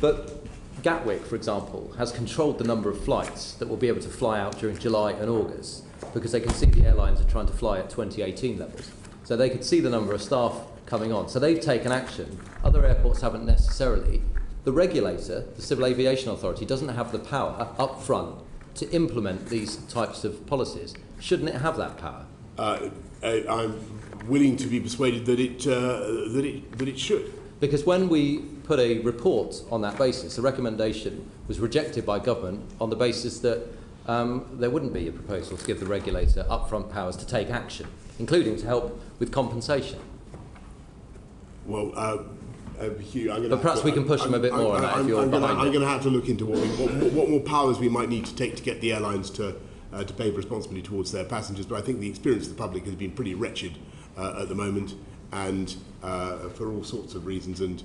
But Gatwick, for example, has controlled the number of flights that will be able to fly out during July and August, because they can see the airlines are trying to fly at 2018 levels. So they could see the number of staff coming on. So they've taken action. Other airports haven't necessarily. The regulator, the Civil Aviation Authority, doesn't have the power up front to implement these types of policies. Shouldn't it have that power? I'm willing to be persuaded that it should. Because when we put a report on that basis, the recommendation was rejected by government on the basis that there wouldn't be a proposal to give the regulator upfront powers to take action, including to help with compensation. Well. Hugh, but perhaps we can push them a bit more on that if you're behind it. I'm going to have to look into what more powers we might need to take to get the airlines to behave responsibly towards their passengers. But I think the experience of the public has been pretty wretched at the moment, and for all sorts of reasons, and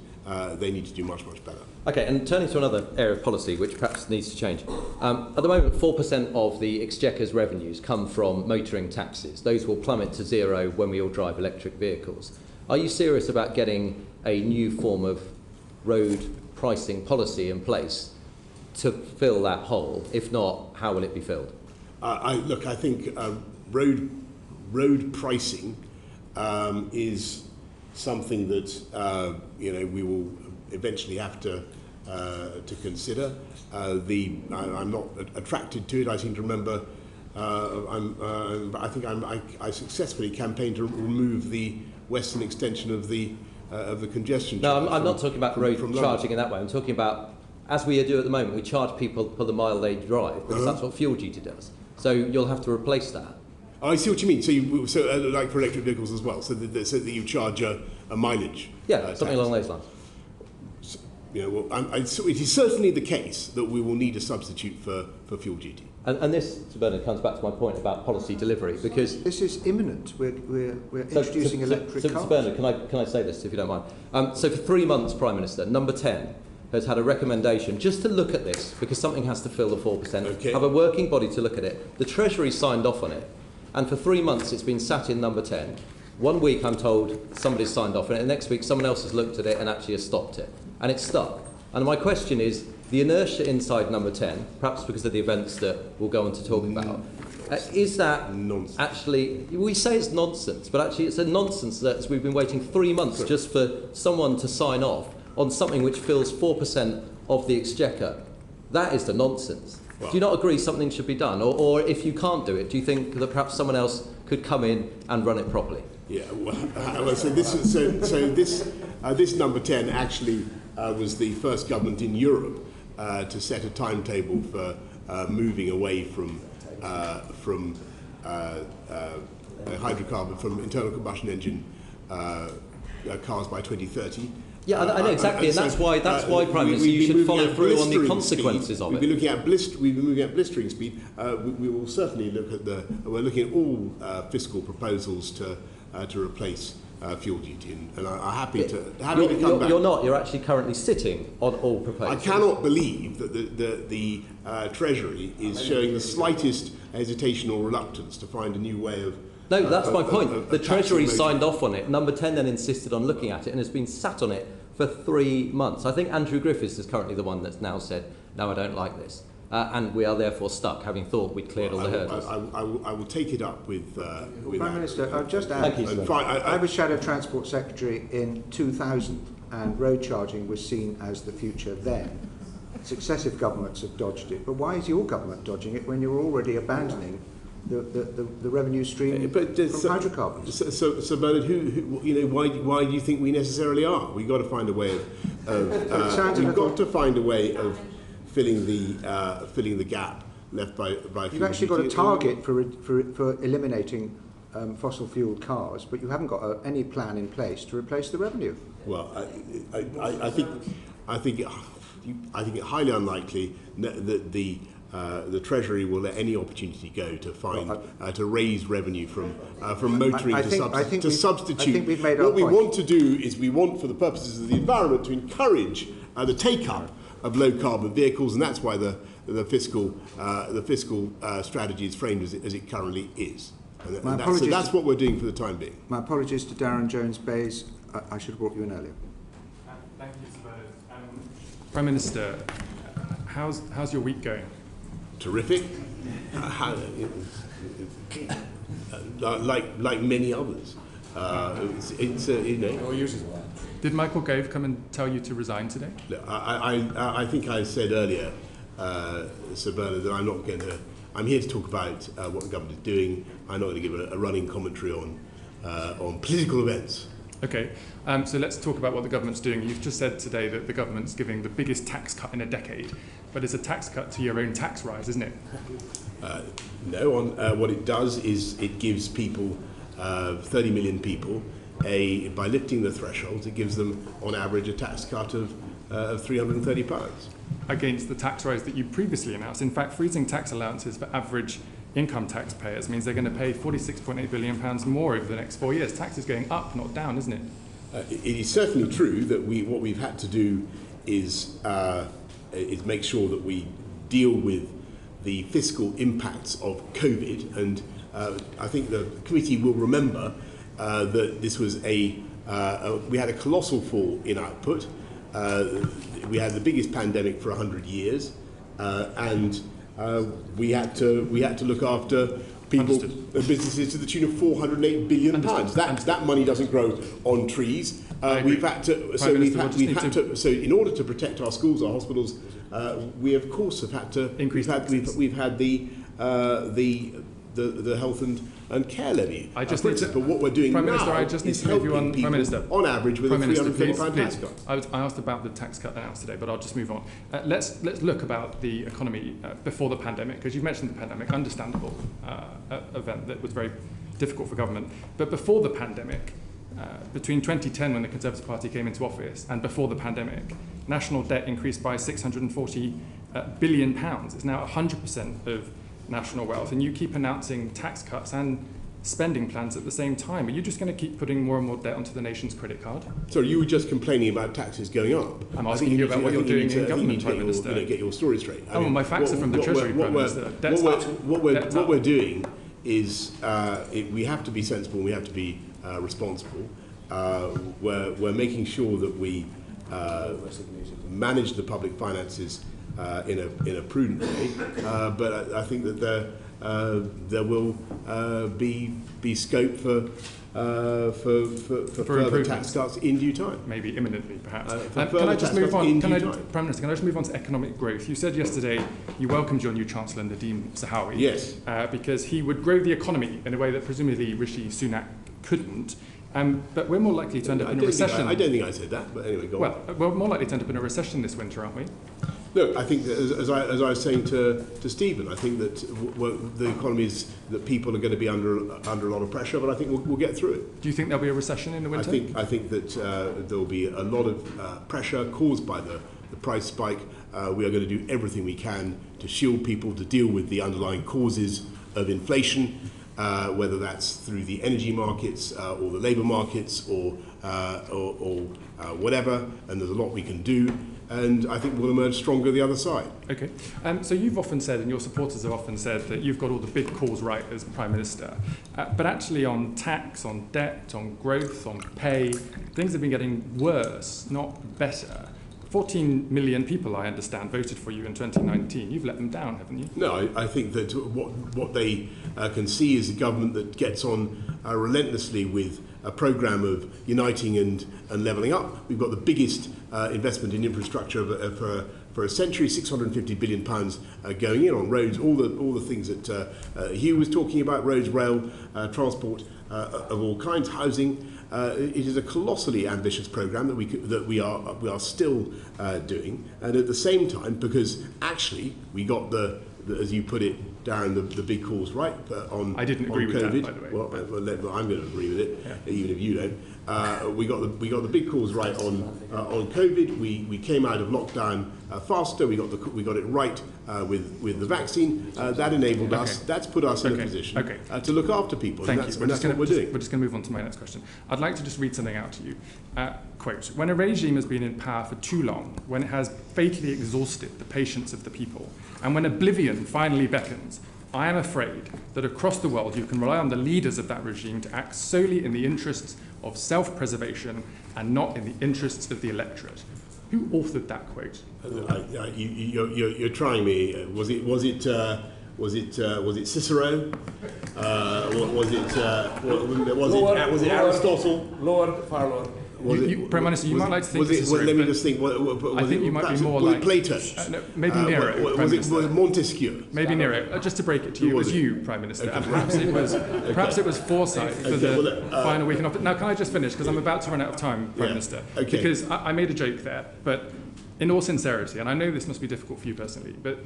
they need to do much, much better. Okay, and turning to another area of policy which perhaps needs to change. At the moment, 4% of the Exchequer's revenues come from motoring taxes. Those will plummet to zero when we all drive electric vehicles. Are you serious about getting a new form of road pricing policy in place to fill that hole? If not, how will it be filled? I think road pricing is something that we will eventually have to consider. I'm not attracted to it. I seem to remember. I think I successfully campaigned to remove the western extension of the of the congestion. No, I'm not talking about road from charging in that way. I'm talking about, as we do at the moment, we charge people per the mile they drive because that's what fuel duty does. So you'll have to replace that. Oh, I see what you mean. So, like for electric vehicles as well, so that you charge a mileage. Yeah, something along those lines. So, it is certainly the case that we will need a substitute for fuel duty. And this, Bernard, comes back to my point about policy delivery, because this is imminent. We're introducing electric cars. Bernard, can I say this, if you don't mind? So for 3 months, Prime Minister, Number 10 has had a recommendation just to look at this, because something has to fill the 4%. Okay. Have a working body to look at it. The Treasury signed off on it, and for 3 months it's been sat in Number 10. 1 week, I'm told, somebody's signed off on it, and next week someone else has looked at it and actually has stopped it. And it's stuck. And my question is, the inertia inside Number 10, perhaps because of the events that we'll go on to talk about, is that nonsense? Actually, we say it's nonsense, but actually it's a nonsense that we've been waiting 3 months just for someone to sign off on something which fills 4% of the exchequer. That is the nonsense. Well, do you not agree something should be done? Or if you can't do it, do you think that perhaps someone else could come in and run it properly? Yeah, so this Number 10 actually was the first government in Europe to set a timetable for moving away from hydrocarbon, from internal combustion engine cars by 2030. Yeah, I know exactly, and that's why Prime Minister, you should follow through on the consequences of it. We've been looking at blistering speed. We will certainly look at we're looking at all fiscal proposals to replace fuel duty, and I'm happy to come back. You're not. You're actually currently sitting on all proposals. I cannot believe that the Treasury is showing the slightest hesitation or reluctance to find a new way of. No, that's my point. The Treasury signed off on it. Number 10 then insisted on looking at it and has been sat on it for 3 months. I think Andrew Griffiths is currently the one that's now said, no, I don't like this. And we are therefore stuck, having thought we'd cleared all the hurdles. I will take it up with Prime Minister, I'll just add, I was Shadow Transport Secretary in 2000, and road charging was seen as the future then. Successive governments have dodged it, but why is your government dodging it when you're already abandoning the revenue stream from hydrocarbons? So Bernard, why do you think we necessarily are? We've got to find a way of filling the gap left by You've actually got a target for eliminating fossil fueled cars, but you haven't got any plan in place to replace the revenue. Well, I think it highly unlikely that the Treasury will let any opportunity go to find to raise revenue from motoring to substitute. I think we've made what we want to do is we want, for the purposes of the environment, to encourage the take-up of low-carbon vehicles, and that's why the fiscal strategy is framed as it currently is. So that's what we're doing for the time being. My apologies to Darren Jones-Bayes. I should have brought you in earlier. Thank you, Mr. Bernard. Prime Minister, how's your week going? Terrific. Like many others. Did Michael Gove come and tell you to resign today? I think I said earlier, Sir Bernard, that I'm here to talk about what the government is doing. I'm not going to give a running commentary on political events. Okay, so let's talk about what the government's doing. You've just said today that the government's giving the biggest tax cut in a decade, but it's a tax cut to your own tax rise, isn't it? No, what it does is it gives people, 30 million people, by lifting the thresholds, it gives them on average a tax cut of £330. Against the tax rise that you previously announced. In fact, freezing tax allowances for average income taxpayers means they're going to pay £46.8 billion more over the next 4 years. Tax is going up, not down, isn't it? It is certainly true that what we've had to do is make sure that we deal with the fiscal impacts of COVID, and I think the committee will remember that this was we had a colossal fall in output. We had the biggest pandemic for 100 years, and we had to look after people and businesses to the tune of £408 billion. That money doesn't grow on trees. We've had to. So in order to protect our schools, our hospitals, we of course have had to increase. We've had the the health and care levy. I just need to, but what we're doing Prime now Minister, I just need is to move you helping on, people Prime Minister. on average with Prime a Minister, £330 tax cut. I asked about the tax cut announced today, but I'll just move on. Let's look about the economy before the pandemic, because you mentioned the pandemic, understandable event that was very difficult for government. But before the pandemic, between 2010 when the Conservative Party came into office and before the pandemic, national debt increased by £640 billion. It's now 100% of national wealth, and you keep announcing tax cuts and spending plans at the same time. Are you just going to keep putting more and more debt onto the nation's credit card? Sorry, you were just complaining about taxes going up. I'm asking you about what you're doing in government, Prime Minister. Get your story straight. My facts are from the Treasury, Prime Minister. What we're doing is we have to be sensible and we have to be responsible. We're making sure that we manage the public finances in a prudent way, but I think that there will be scope for further tax cuts in due time. Maybe imminently, perhaps. Can I just move on? Prime Minister, can I just move on to economic growth? You said yesterday you welcomed your new Chancellor, Nadeem Zahawi. Yes. Because he would grow the economy in a way that presumably Rishi Sunak couldn't. But we're more likely to end up in a recession. I don't think I said that, but anyway, go on. Well, we're more likely to end up in a recession this winter, aren't we? Look, I think that as I was saying to Stephen, I think that the economies that people are going to be under a lot of pressure, but I think we'll get through it. Do you think there'll be a recession in the winter? I think that there will be a lot of pressure caused by the price spike. We are going to do everything we can to shield people, to deal with the underlying causes of inflation, whether that's through the energy markets or the labour markets or whatever. And there's a lot we can do. And I think we'll emerge stronger the other side. Okay. So you've often said, and your supporters have often said, that you've got all the big calls right as Prime Minister. But actually on tax, on debt, on growth, on pay, things have been getting worse, not better. 14 million people, I understand, voted for you in 2019. You've let them down, haven't you? No, I think that what they can see is a government that gets on relentlessly with a programme of uniting and levelling up. We've got the biggest investment in infrastructure for a century, £650 billion going in on roads, all the things that Hugh was talking about, roads, rail, transport of all kinds, housing. It is a colossally ambitious programme that we are still doing, and at the same time, because actually we got the as you put it, Darren, the big calls right on I didn't agree on with COVID. that, by the way. Well, I'm going to agree with it, even if you don't. We got the big calls right on COVID. We came out of lockdown faster. We got it right with the vaccine. That enabled us. That's put us in a position to look after people. Thank and you. that's what we're doing. We're just going to move on to my next question. I'd like to just read something out to you. Quote, when a regime has been in power for too long, when it has fatally exhausted the patience of the people, and when oblivion finally beckons, I am afraid that across the world you can rely on the leaders of that regime to act solely in the interests of self-preservation and not in the interests of the electorate. Who authored that quote? You're trying me. Was it Cicero? Was it Aristotle? Lord Farlord. Prime Minister, you might like to think Cicero, let me just think. I think you might be more like Plato. No, maybe Nero. Was it Montesquieu? Maybe Nero. Just to break it to you, it was you, Prime Minister. And perhaps it was foresight for the final week in office. Now, can I just finish? Because I'm about to run out of time, Prime Minister. Okay. Because I made a joke there, but in all sincerity, and I know this must be difficult for you personally, but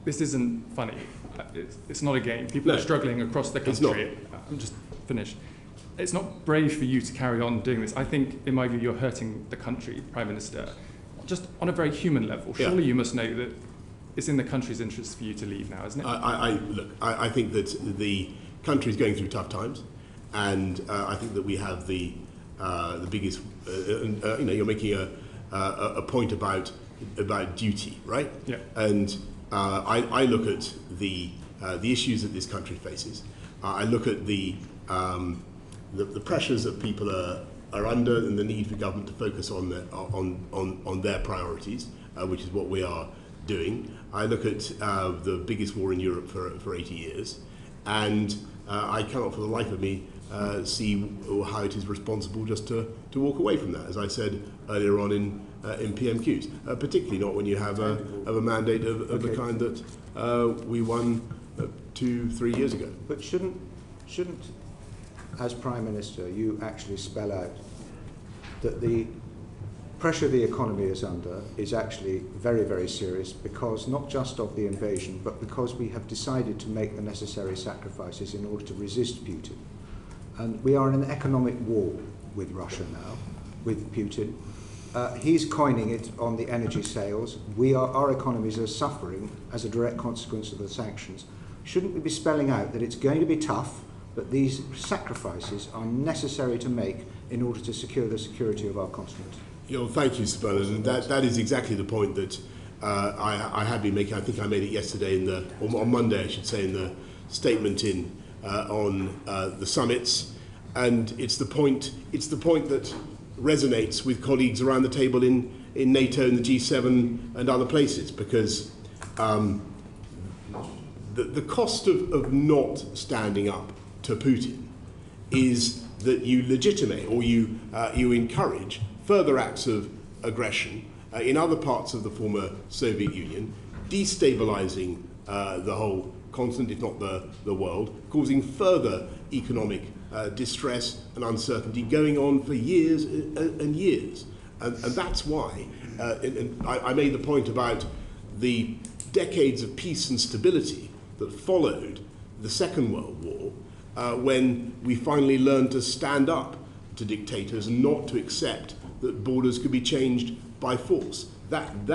this isn't funny. It's not a game. People are struggling across the country. I'm just finished. It's not brave for you to carry on doing this. I think, in my view, you're hurting the country, Prime Minister, just on a very human level. Surely you must know that it's in the country's interest for you to leave now, isn't it? I think that the country is going through tough times, and I think that we have the biggest. You're making a point about duty, right? Yeah. And I look at the issues that this country faces. I look at the pressures that people are under, and the need for government to focus on their priorities, which is what we are doing. I look at the biggest war in Europe for 80 years, and I cannot for the life of me see how it is responsible just to walk away from that, as I said earlier on in PMQs, particularly not when you have a mandate of the kind that we won 2-3 years ago. But shouldn't, as Prime Minister, you actually spell out that the pressure the economy is under is actually very, very serious, because not just of the invasion, but because we have decided to make the necessary sacrifices in order to resist Putin. And we are in an economic war with Russia now, with Putin. He's coining it on the energy sales. Our economies are suffering as a direct consequence of the sanctions. Shouldn't we be spelling out that it's going to be tough, but these sacrifices are necessary to make in order to secure the security of our continent? Thank you, Sir Bernard. And that is exactly the point that I have been making. I think I made it yesterday, or on Monday, I should say, in the statement on the summits. And it's the point that resonates with colleagues around the table in NATO and the G7 and other places, because the cost of not standing up to Putin is that you legitimate or you encourage further acts of aggression in other parts of the former Soviet Union, destabilizing the whole continent, if not the world, causing further economic distress and uncertainty going on for years and years. And that's why I made the point about the decades of peace and stability that followed the Second World War, when we finally learned to stand up to dictators and not to accept that borders could be changed by force. That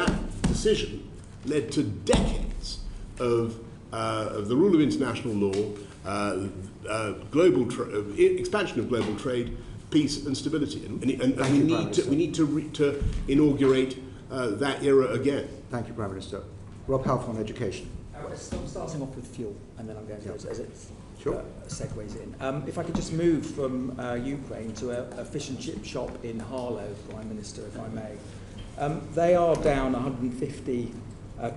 decision led to decades of the rule of international law, expansion of global trade, peace and stability. And we need to inaugurate that era again. Thank you, Prime Minister. Rob Half on education. I'm starting off with fuel, and then I'm going to as it Sure. segues in. If I could just move from Ukraine to a fish and chip shop in Harlow, Prime Minister, if I may. They are down 150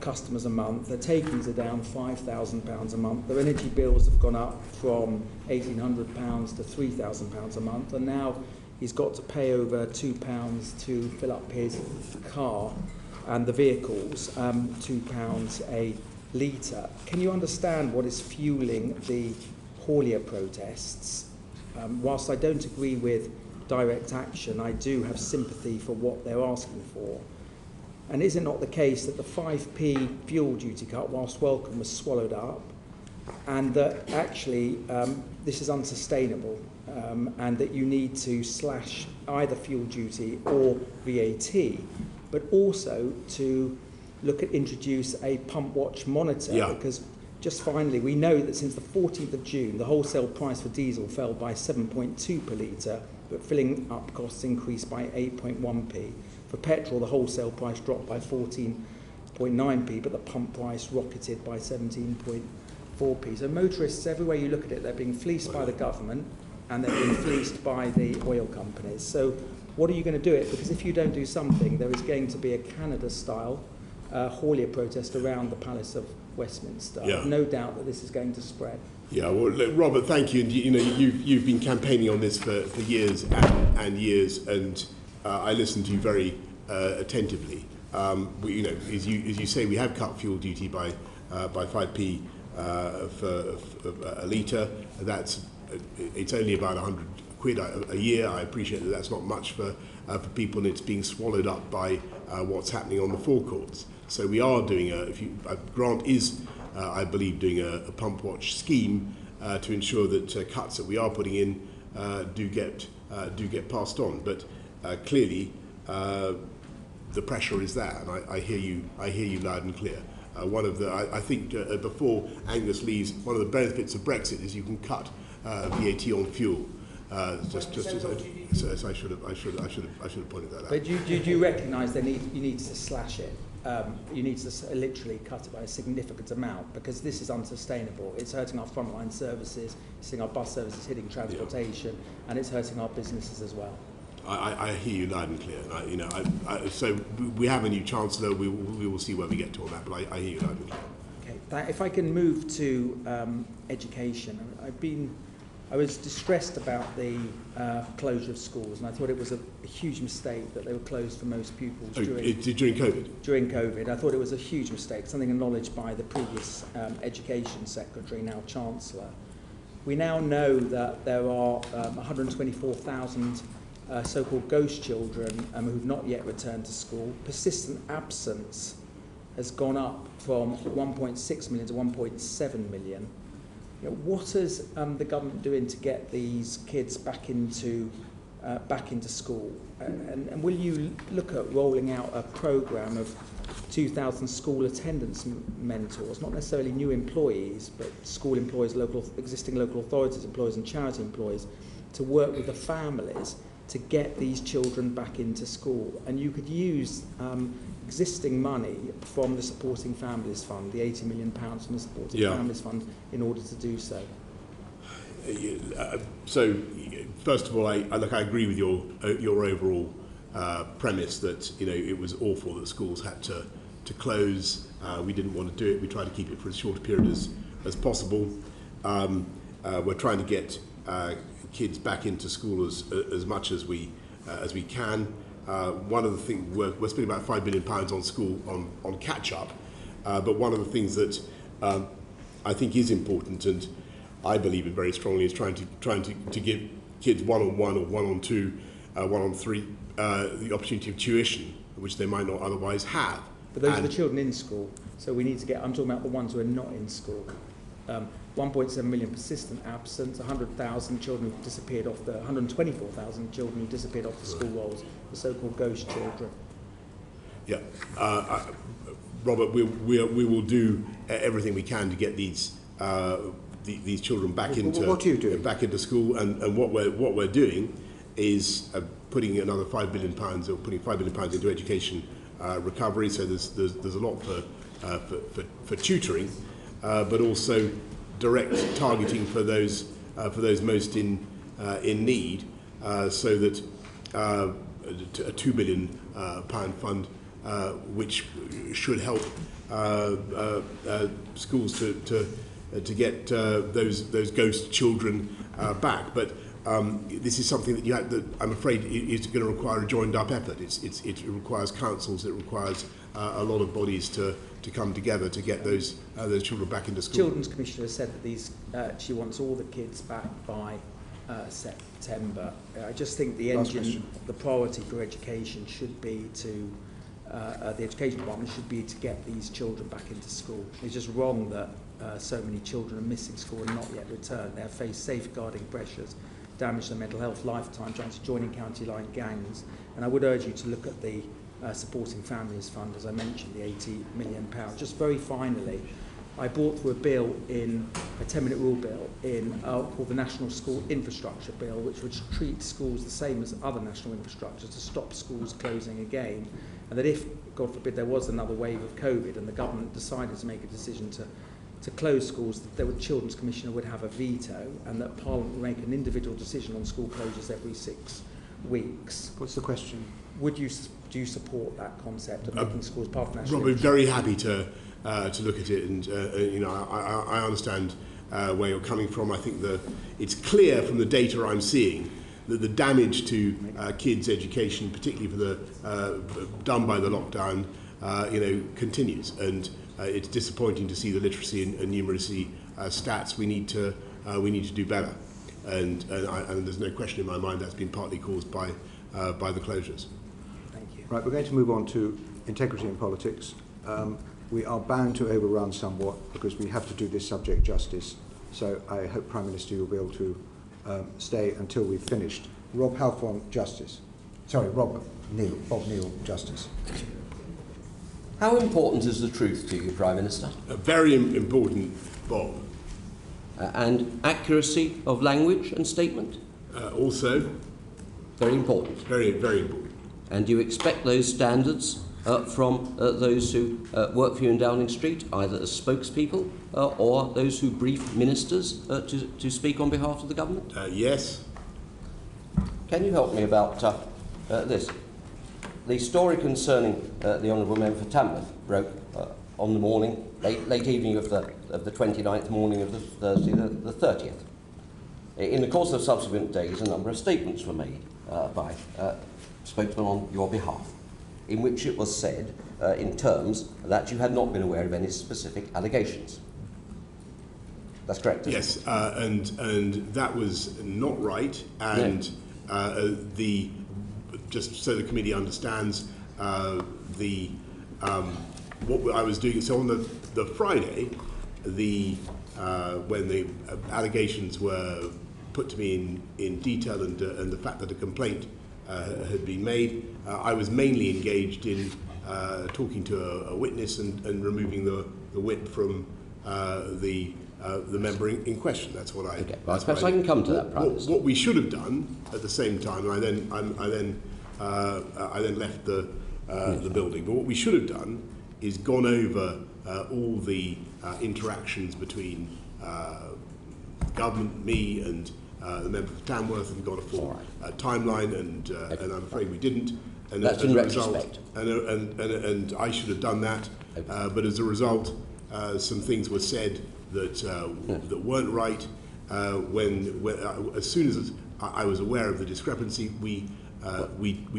customers a month. Their takings are down £5,000 a month. Their energy bills have gone up from £1,800 to £3,000 a month, and now he's got to pay over £2 to fill up his car and the vehicles, £2 a litre. Can you understand what is fueling the haulier protests? Whilst I don't agree with direct action, I do have sympathy for what they're asking for. And is it not the case that the 5p fuel duty cut, whilst welcome, was swallowed up, and that actually this is unsustainable, and that you need to slash either fuel duty or VAT, but also to look at introduce a pump watch monitor? Because just finally, we know that since the 14th of June, the wholesale price for diesel fell by 7.2 per litre, but filling up costs increased by 8.1p. For petrol, the wholesale price dropped by 14.9p, but the pump price rocketed by 17.4p. So motorists, everywhere you look at it, they're being fleeced by the government, and they're being fleeced by the oil companies. So what are you going to do it? Because if you don't do something, there is going to be a Canada-style haulier protest around the Palace of Westminster. I have no doubt that this is going to spread. Yeah, well, look, Robert, thank you. And you've been campaigning on this for years and years, and I listened to you very attentively. As you say, we have cut fuel duty by 5p for a litre. It's only about 100 quid a year. I appreciate that that's not much for people, and it's being swallowed up by what's happening on the forecourts. So we are doing Grant is, I believe, doing a pump watch scheme to ensure that cuts that we are putting in do get passed on. But clearly, the pressure is there, and I hear you loud and clear. I think before Angus leaves, one of the benefits of Brexit is you can cut VAT on fuel. So I should have pointed that out. But do you recognise you need to slash it? You need to literally cut it by a significant amount, because this is unsustainable. It's hurting our frontline services, it's hitting our bus services, hitting transportation, and it's hurting our businesses as well. I hear you loud and clear. So we have a new Chancellor. We will see where we get to on that, but I hear you loud and clear. Okay. If I can move to education, I've been I was distressed about the closure of schools, and I thought it was a huge mistake that they were closed for most pupils during COVID. During COVID, I thought it was a huge mistake, something acknowledged by the previous Education Secretary, now Chancellor. We now know that there are 124,000 so-called ghost children who've not yet returned to school. Persistent absence has gone up from 1.6 million to 1.7 million. You know, what is the government doing to get these kids back into school? And will you look at rolling out a programme of 2,000 school attendance mentors, not necessarily new employees, but school employees, existing local authorities employees and charity employees, to work with the families to get these children back into school? And you could use existing money from the Supporting Families Fund, the £80 million from the Supporting Families Fund, in order to do so. So, first of all, I agree with your overall premise that it was awful that schools had to close. We didn't want to do it. We tried to keep it for as short a period as possible. We're trying to get kids back into school as much as we can. One of the things we're spending about £5 billion on school on catch up, but one of the things that I think is important, and I believe in very strongly, is trying to give kids one-on-one or one-on-two, one-on-three the opportunity of tuition, which they might not otherwise have. But those are the children in school, so we need to get. I'm talking about the ones who are not in school. 1.7 million persistent absence, 100,000 children who disappeared off 124,000 children who disappeared off the school rolls, the so-called ghost children. Yeah, Robert, we will do everything we can to get these children back into school, and what we're doing is putting another £5 billion, or putting £5 billion into education recovery. So there's a lot for tutoring, but also direct targeting for those most in need, so that a £2 billion fund, which should help schools to get those ghost children back. But this is something that I'm afraid is going to require a joined up effort. It requires councils, it requires a lot of bodies to come together to get those children back into school. Children's Commissioner said that she wants all the kids back by September. I just think the priority for education should be to the Education Department should be to get these children back into school. It's just wrong that so many children are missing school and not yet returned. They have faced safeguarding pressures, damage their mental health, lifetime chance of joining county line gangs. And I would urge you to look at the Supporting Families Fund, as I mentioned, the £80 million. Just very finally, I brought through a 10-minute rule bill called the National School Infrastructure Bill, which would treat schools the same as other national infrastructures to stop schools closing again. And that if, God forbid, there was another wave of COVID and the government decided to make a decision to close schools, that the Children's Commissioner would have a veto, and that Parliament would make an individual decision on school closures every 6 weeks. What's the question? Do you support that concept of making schools part of national? Rob, we're very happy to look at it, and I understand where you're coming from. I think it's clear from the data I'm seeing that the damage to kids' education, particularly for the done by the lockdown, continues, and it's disappointing to see the literacy and numeracy stats. We need to do better, and there's no question in my mind that's been partly caused by the closures. Thank you. Right, we're going to move on to integrity in politics. We are bound to overrun somewhat because we have to do this subject justice. So I hope Prime Minister you'll be able to stay until we've finished. Rob Halfon, Justice. Sorry, Bob Neal, Justice. How important is the truth to you, Prime Minister? Very important, Bob. And accuracy of language and statement? Also. Very important. Very, very important. And do you expect those standards from those who work for you in Downing Street, either as spokespeople or those who brief ministers to speak on behalf of the government? Yes. Can you help me about this? The story concerning the Honourable Member for Tamworth broke on the morning, late evening of the 29th, morning of the Thursday, the 30th. In the course of subsequent days, a number of statements were made by spokesmen on your behalf, in which it was said, in terms, that you had not been aware of any specific allegations. That's correct, yes, and that was not right, and just so the committee understands, what I was doing, so on the Friday, when the allegations were put to me in detail and the fact that a complaint had been made, I was mainly engaged in talking to a witness and removing the whip from the member in question. That's what I. Okay. Well, perhaps I can come to that, Prime Minister. What we should have done at the same time, and I then left the building. But what we should have done is gone over all the interactions between government, me, and the member for Tamworth, and got a full timeline. And I'm afraid we didn't. And that's in retrospect. And I should have done that. Okay. But as a result, some things were said that weren't right. As soon as I was aware of the discrepancy, we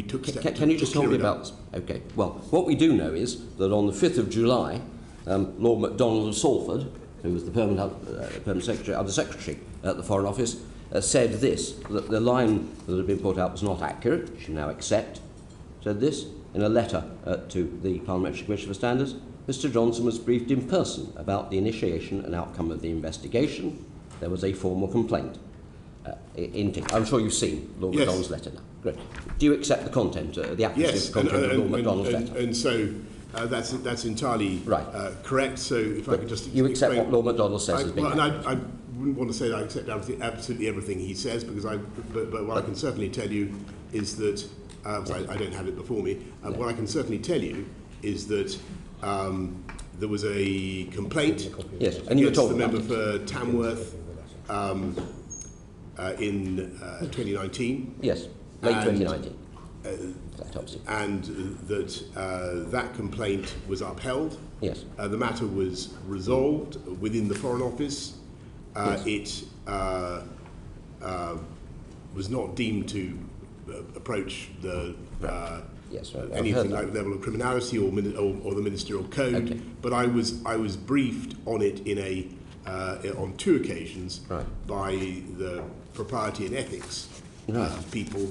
took steps. Can you just tell me about this? Okay. Well, what we do know is that on the 5th of July, Lord MacDonald of Salford, who was the permanent secretary, Under Secretary at the Foreign Office, said this, that the line that had been put out was not accurate, which you now accept, said this, in a letter to the Parliamentary Commission for Standards. Mr. Johnson was briefed in person about the initiation and outcome of the investigation. There was a formal complaint. I'm sure you've seen Lord MacDonald's letter now. Great. Do you accept the content, the accuracy of the content of Lord MacDonald's letter? And so that's entirely correct. So if I could just you accept what Lord MacDonald says as being I wouldn't want to say that I accept absolutely everything he says, because but what I can certainly tell you is that I don't have it before me. What I can certainly tell you is that there was a complaint and you were told the member for Tamworth in 2019. Yes, late 2019. And that complaint was upheld. Yes. The matter was resolved within the Foreign Office. It was not deemed to approach the anything like the level of criminality or the ministerial code. Okay. But I was briefed on it in on 2 occasions by the propriety and ethics people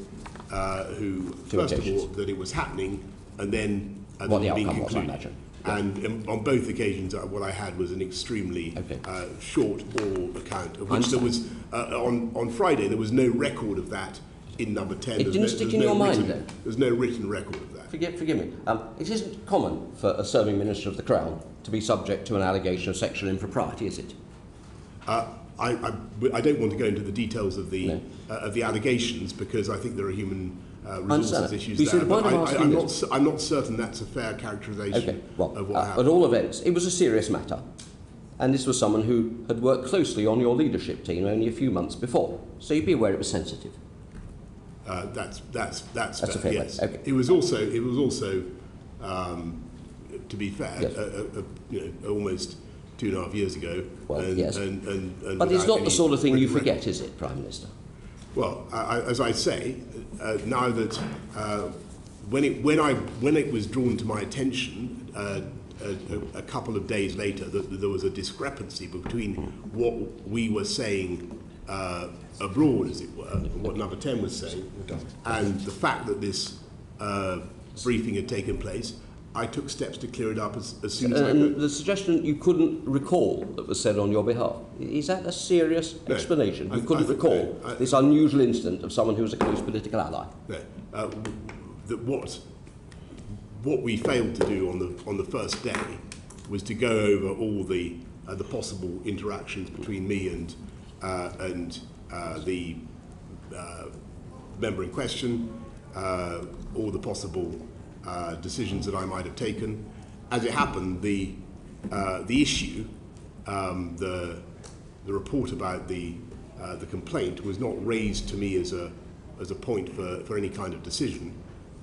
who first of all that it was happening, and then being concluded. And on both occasions, what I had was an extremely short oral account, of which there was on Friday there was no record of that. In number 10, it didn't stick in your mind then? There's no written record of that. Forgive me. It isn't common for a serving Minister of the Crown to be subject to an allegation of sexual impropriety, is it? I don't want to go into the details of the allegations, because I think there are human resources issues there. But I'm not certain that's a fair characterisation of what happened. At all events, it was a serious matter. And this was someone who had worked closely on your leadership team only a few months before. So you'd be aware it was sensitive. That's fair. Yes. Okay. It was also to be fair, almost 2.5 years ago. Well, yes. But it's not the sort of thing you forget, is it, Prime Minister? Well, as I say, now that when it was drawn to my attention a couple of days later that there was a discrepancy between what we were saying abroad, as it were, and what number 10 was saying, and the fact that this briefing had taken place, I took steps to clear it up as soon as I could. The suggestion you couldn't recall that was said on your behalf, is that a serious explanation? You couldn't recall this unusual incident of someone who was a close political ally? No. What we failed to do on the first day was to go over all the possible interactions between me and the member in question, all the possible decisions that I might have taken. As it happened, the issue, the report about the complaint was not raised to me as a point for any kind of decision.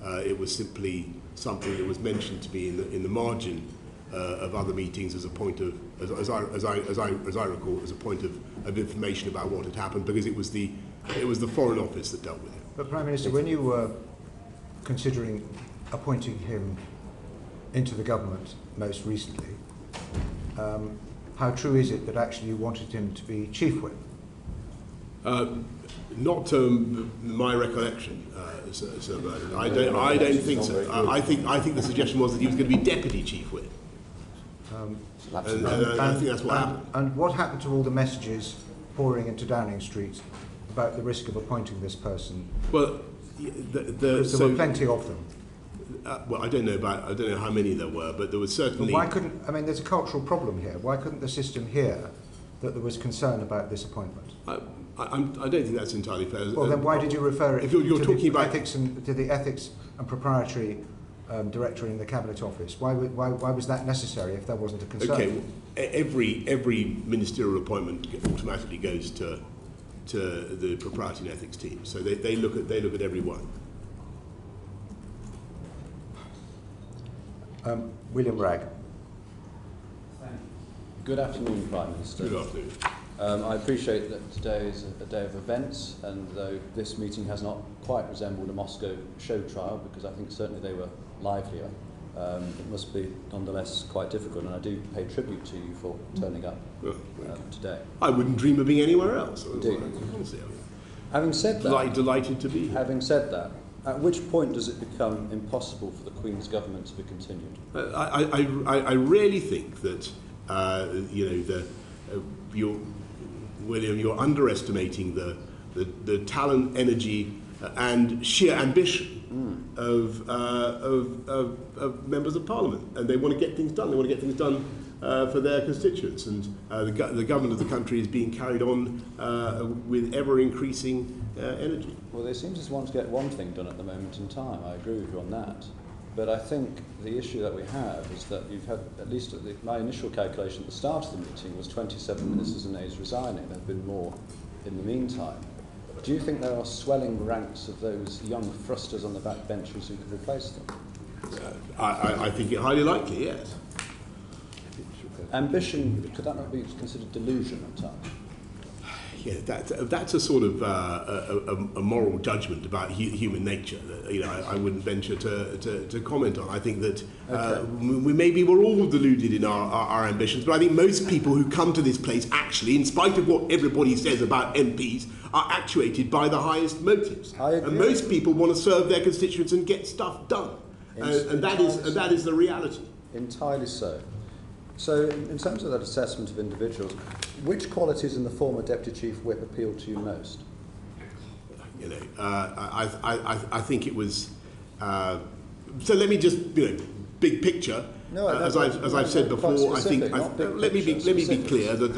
It was simply something that was mentioned to me in the margin of other meetings as a point of, as I recall, as a point of information about what had happened, because it was the Foreign Office that dealt with it. But Prime Minister, when you were considering appointing him into the government most recently, how true is it that actually you wanted him to be Chief Whip? Not to my recollection, Sir Bernard. I don't think so. I think the suggestion was that he was going to be Deputy Chief Whip. And I think that's what happened. And what happened to all the messages pouring into Downing Street about the risk of appointing this person? Well, there were plenty of them. Well, I don't know how many there were, but there was certainly. But why couldn't? I mean, there's a cultural problem here. Why couldn't the system hear that there was concern about this appointment? I don't think that's entirely fair. Well, then why did you refer it if you're to, talking the about ethics and, to the Ethics and Proprietary Director in the Cabinet Office? Why was that necessary if there wasn't a concern? Okay, well, every ministerial appointment automatically goes to the Propriety and Ethics team, so they look at every one. William Ragg. Good afternoon, Prime Minister. Good afternoon. I appreciate that today is a day of events, and though this meeting has not quite resembled a Moscow show trial, because I think certainly they were livelier, it must be nonetheless quite difficult, and I do pay tribute to you for turning up today. I wouldn't dream of being anywhere else. Indeed. Having said that, delighted to be here. Having said that, at which point does it become impossible for the Queen's government to be continued? I really think that William, you're underestimating the talent, energy, and sheer ambition of members of Parliament, and they want to get things done. They want to get things done for their constituents, and the government of the country is being carried on with ever-increasing energy. Well, they seem to want to get one thing done at the moment in time. I agree with you on that. But I think the issue that we have is that you've had, at least my initial calculation at the start of the meeting was 27 ministers and aides resigning. There have been more in the meantime. Do you think there are swelling ranks of those young thrusters on the back benches who could replace them? I think it highly likely, yes. Ambition, could that not be considered delusion at times? Yeah, that's a sort of a moral judgment about human nature that I wouldn't venture to comment on. I think that we're all deluded in our ambitions, but I think most people who come to this place actually, in spite of what everybody says about MPs, are actuated by the highest motives. And most people want to serve their constituents and get stuff done, and that is the reality. Entirely so. So, in terms of that assessment of individuals, which qualities in the former Deputy Chief Whip appealed to you most? I think it was. So let me just, big picture. No, as I've said before, I think. Let me be clear that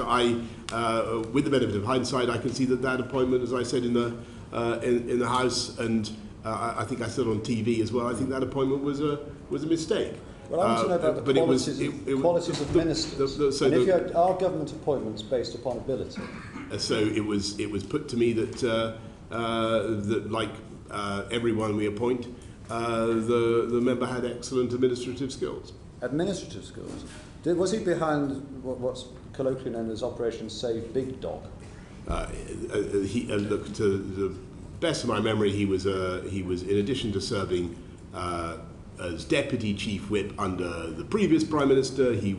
with the benefit of hindsight, I can see that appointment, as I said in the House, and I think I said on TV as well. I think that appointment was a mistake. Well, I want to know about the qualities of ministers. And if you had our government appointments based upon ability. So it was put to me that like everyone we appoint, the member had excellent administrative skills. Administrative skills. Was he behind what's colloquially known as Operation Save Big Dog? Look, to the best of my memory, he was in addition to serving as Deputy Chief Whip under the previous Prime Minister, he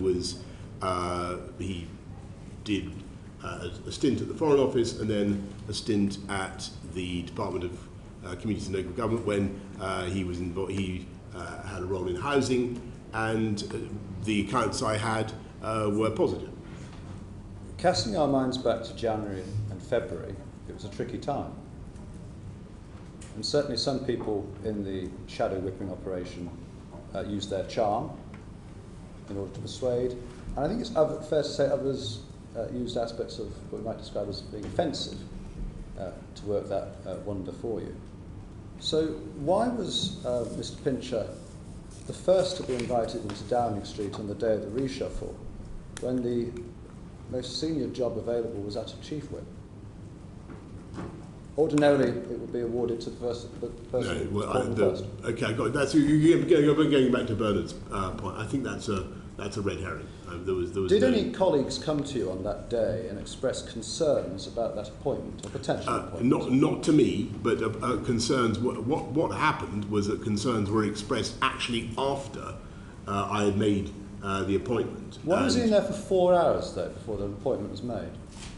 did a stint at the Foreign Office and then a stint at the Department of Communities and Local Government when he had a role in housing, and the accounts I had were positive. Casting our minds back to January and February, it was a tricky time. And certainly some people in the shadow whipping operation used their charm in order to persuade. And I think it's fair to say others used aspects of what we might describe as being offensive to work that wonder for you. So why was Mr. Pincher the first to be invited into Downing Street on the day of the reshuffle when the most senior job available was that of Chief Whip? Ordinarily, it would be awarded to the person first. Okay, I got it. That's going back to Bernard's point. I think that's That's a red herring. There was Did no, any colleagues come to you on that day and express concerns about that appointment, or potential appointment? not to me, but concerns. What happened was that concerns were expressed actually after I had made the appointment. Why was he in there for 4 hours, though, before the appointment was made?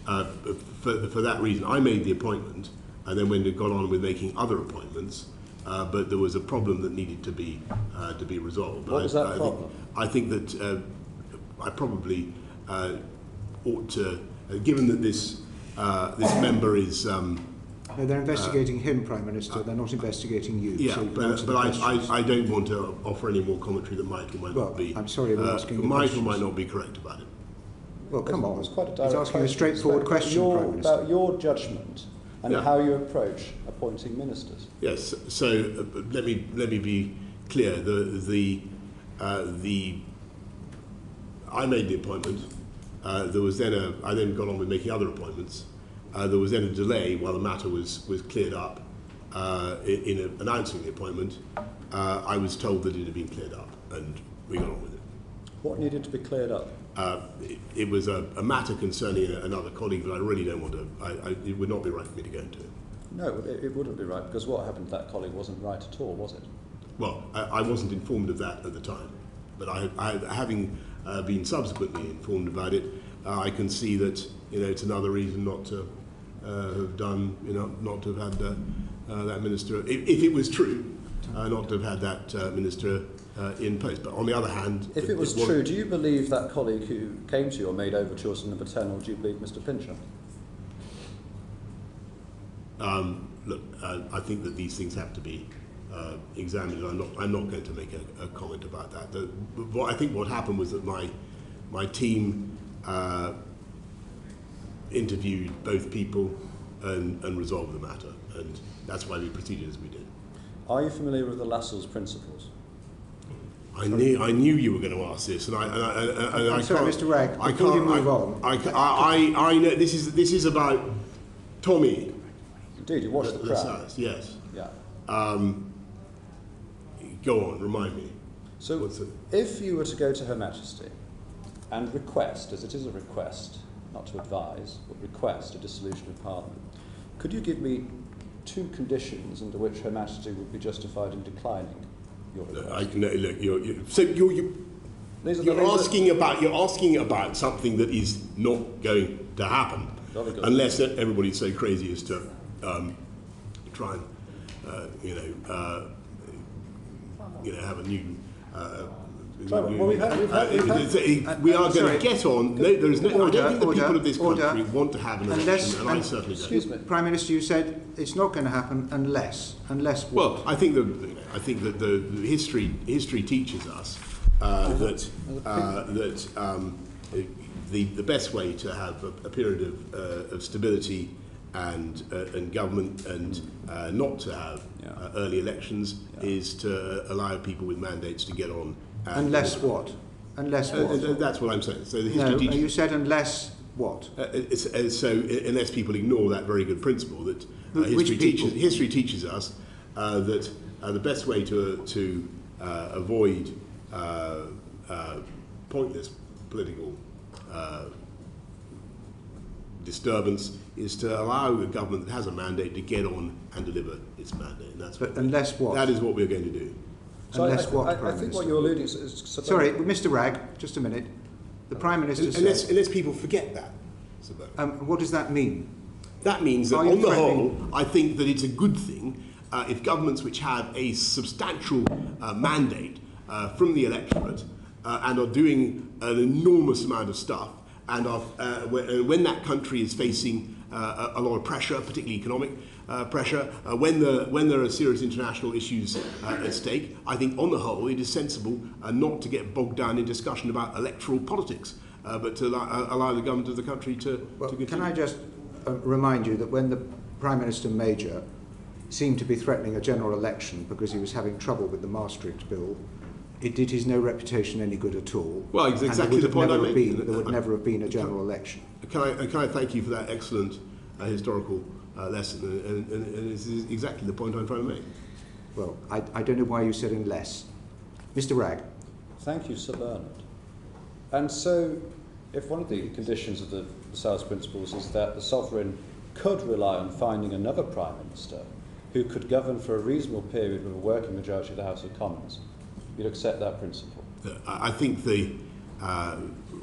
For that reason, I made the appointment, and then went and got on with making other appointments. But there was a problem that needed to be resolved. What was that problem? I think that I probably ought to, given that this member is. No, they're investigating him, Prime Minister. They're not investigating you. Yeah, so but I don't want to offer any more commentary that might or might not be. I'm sorry, we're asking might or might not be correct about it. Well, come on. It was quite a He's direct asking a straightforward question, Prime Minister. About your judgment and how you approach appointing ministers. Yes. So let me be clear. I made the appointment. There was then I then got on with making other appointments. There was then a delay while the matter was cleared up. In announcing the appointment, I was told that it had been cleared up, and we got on with it. What needed to be cleared up? It was a matter concerning another colleague that I really don't want to. It would not be right for me to go into it. No, it wouldn't be right, because what happened to that colleague wasn't right at all, was it? Well, I wasn't informed of that at the time, but having been subsequently informed about it, I can see that it's another reason not to have done, not to have had that minister, if it was true, not to have had that minister in post. But on the other hand, if it was true, do you believe that colleague who came to you or made overtures on the paternal, do you believe Mr. Pincher? Look, I think that these things have to be examined. I'm not going to make a comment about that. I think what happened was that my team interviewed both people and resolved the matter, and that's why we proceeded as we did. Are you familiar with the Lassalle's principles? I knew you were going to ask this, and I'm sorry, Mr. Ragg. Before you move on, I know this is about Tommy. Indeed, you watched the Crown. Yes. Yeah. Go on, remind me. So, if you were to go to Her Majesty and request, as it is a request, not to advise, but request a dissolution of Parliament, could you give me 2 conditions under which Her Majesty would be justified in declining your request? You're asking about something that is not going to happen, unless everybody's so crazy as to try and have a new. We are going to get on. There is no. I don't think the people of this country want to have an election, and I certainly don't. Excuse me, Prime Minister. You said it's not going to happen unless what? Well, I think that the history teaches us that the best way to have a period of stability and government and not to have early elections is to allow people with mandates to get on. Unless what? Unless what? That's what I'm saying. So the history teaches. You said unless what? So unless people ignore that very good principle that history teaches us that the best way to avoid pointless political disturbance is to allow a government that has a mandate to get on and deliver its mandate. And that's unless what? That is what we're going to do. So unless I Prime think Minister? what you're alluding to is... Sorry, Mr. Ragg, just a minute. The Prime Minister said... Unless people forget that. What does that mean? That means that on the whole, I think that it's a good thing if governments which have a substantial mandate from the electorate and are doing an enormous amount of stuff, and when that country is facing a lot of pressure, particularly economic pressure, when there are serious international issues at stake, I think on the whole it is sensible not to get bogged down in discussion about electoral politics, but to allow the government of the country to continue. Can I just remind you that when the Prime Minister Major seemed to be threatening a general election because he was having trouble with the Maastricht Bill, it did his no reputation any good at all. Well, it's exactly the point I made. There would never have been a general election. Can I thank you for that excellent historical lesson? And this is exactly the point I'm trying to make. Well, I don't know why you said unless. Mr. Ragg. Thank you, Sir Bernard. And so, if one of the conditions of the South's principles is that the sovereign could rely on finding another Prime Minister who could govern for a reasonable period with a working majority of the House of Commons, you'd accept that principle? I think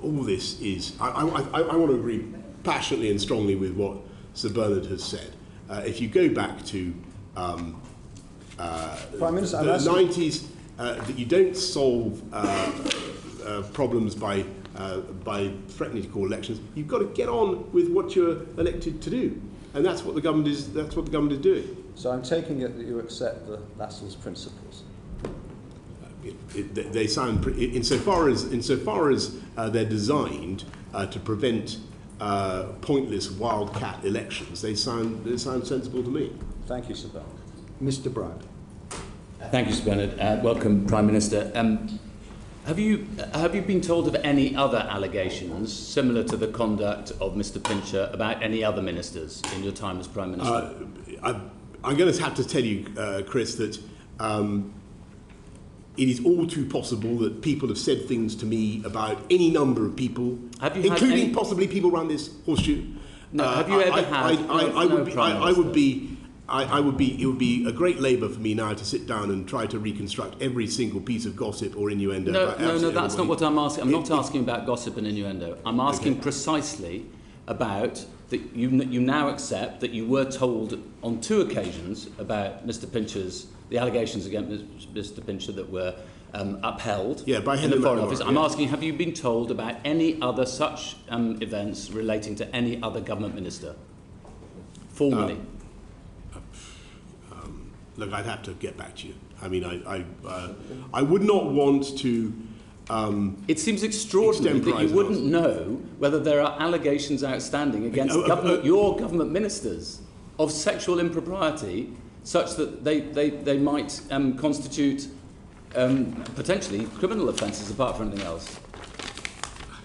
all this is... I want to agree passionately and strongly with what Sir Bernard has said. If you go back to Prime Minister, the 90s, that you don't solve problems by threatening to call elections. You've got to get on with what you're elected to do, and that's what the government is. That's what the government is doing. So I'm taking it that you accept the Lassalle's principles. They sound, insofar as they're designed to prevent pointless wildcat elections, they sound sensible to me. Thank you, Sir Bernard. Mr. Brand. Thank you, Sir Bernard. Welcome, Prime Minister. Have you been told of any other allegations similar to the conduct of Mr. Pincher about any other ministers in your time as Prime Minister? I'm going to have to tell you, Chris, that it is all too possible that people have said things to me about any number of people, including possibly people around this horseshoe. No, have you ever had? It would be a great labour for me now to sit down and try to reconstruct every single piece of gossip or innuendo. No, that's not what I'm asking. I'm not asking about gossip and innuendo. I'm asking precisely about that you now accept that you were told on 2 occasions about Mr. Pincher's, the allegations against Mr. Pincher that were upheld by in the Foreign Office. I'm asking, have you been told about any other such events relating to any other government minister, formally? Look, I'd have to get back to you. I mean, I would not want to. It seems extraordinary that you wouldn't know whether there are allegations outstanding against your government ministers of sexual impropriety, such that they might constitute potentially criminal offences apart from anything else.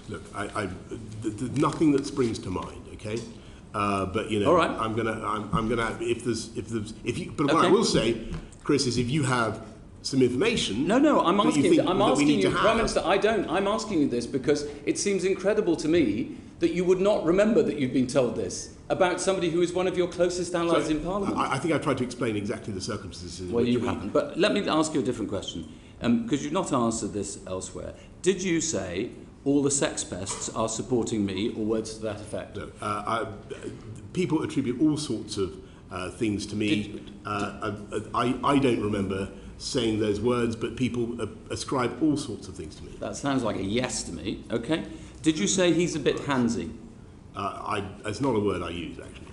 Look, there's nothing that springs to mind. Okay. But you know, all right. I'm gonna. But what I will say, Chris, is if you have some information. No, I'm asking you, Prime Minister. I'm asking you this because it seems incredible to me that you would not remember that you've been told this about somebody who is one of your closest allies in Parliament. I think I tried to explain exactly the circumstances. Well, you haven't. But let me ask you a different question, because you've not answered this elsewhere. Did you say all the sex pests are supporting me, or words to that effect? No. People attribute all sorts of things to me. I don't remember saying those words, but people ascribe all sorts of things to me. That sounds like a yes to me. Okay. Did you say he's a bit handsy? It's not a word I use, actually.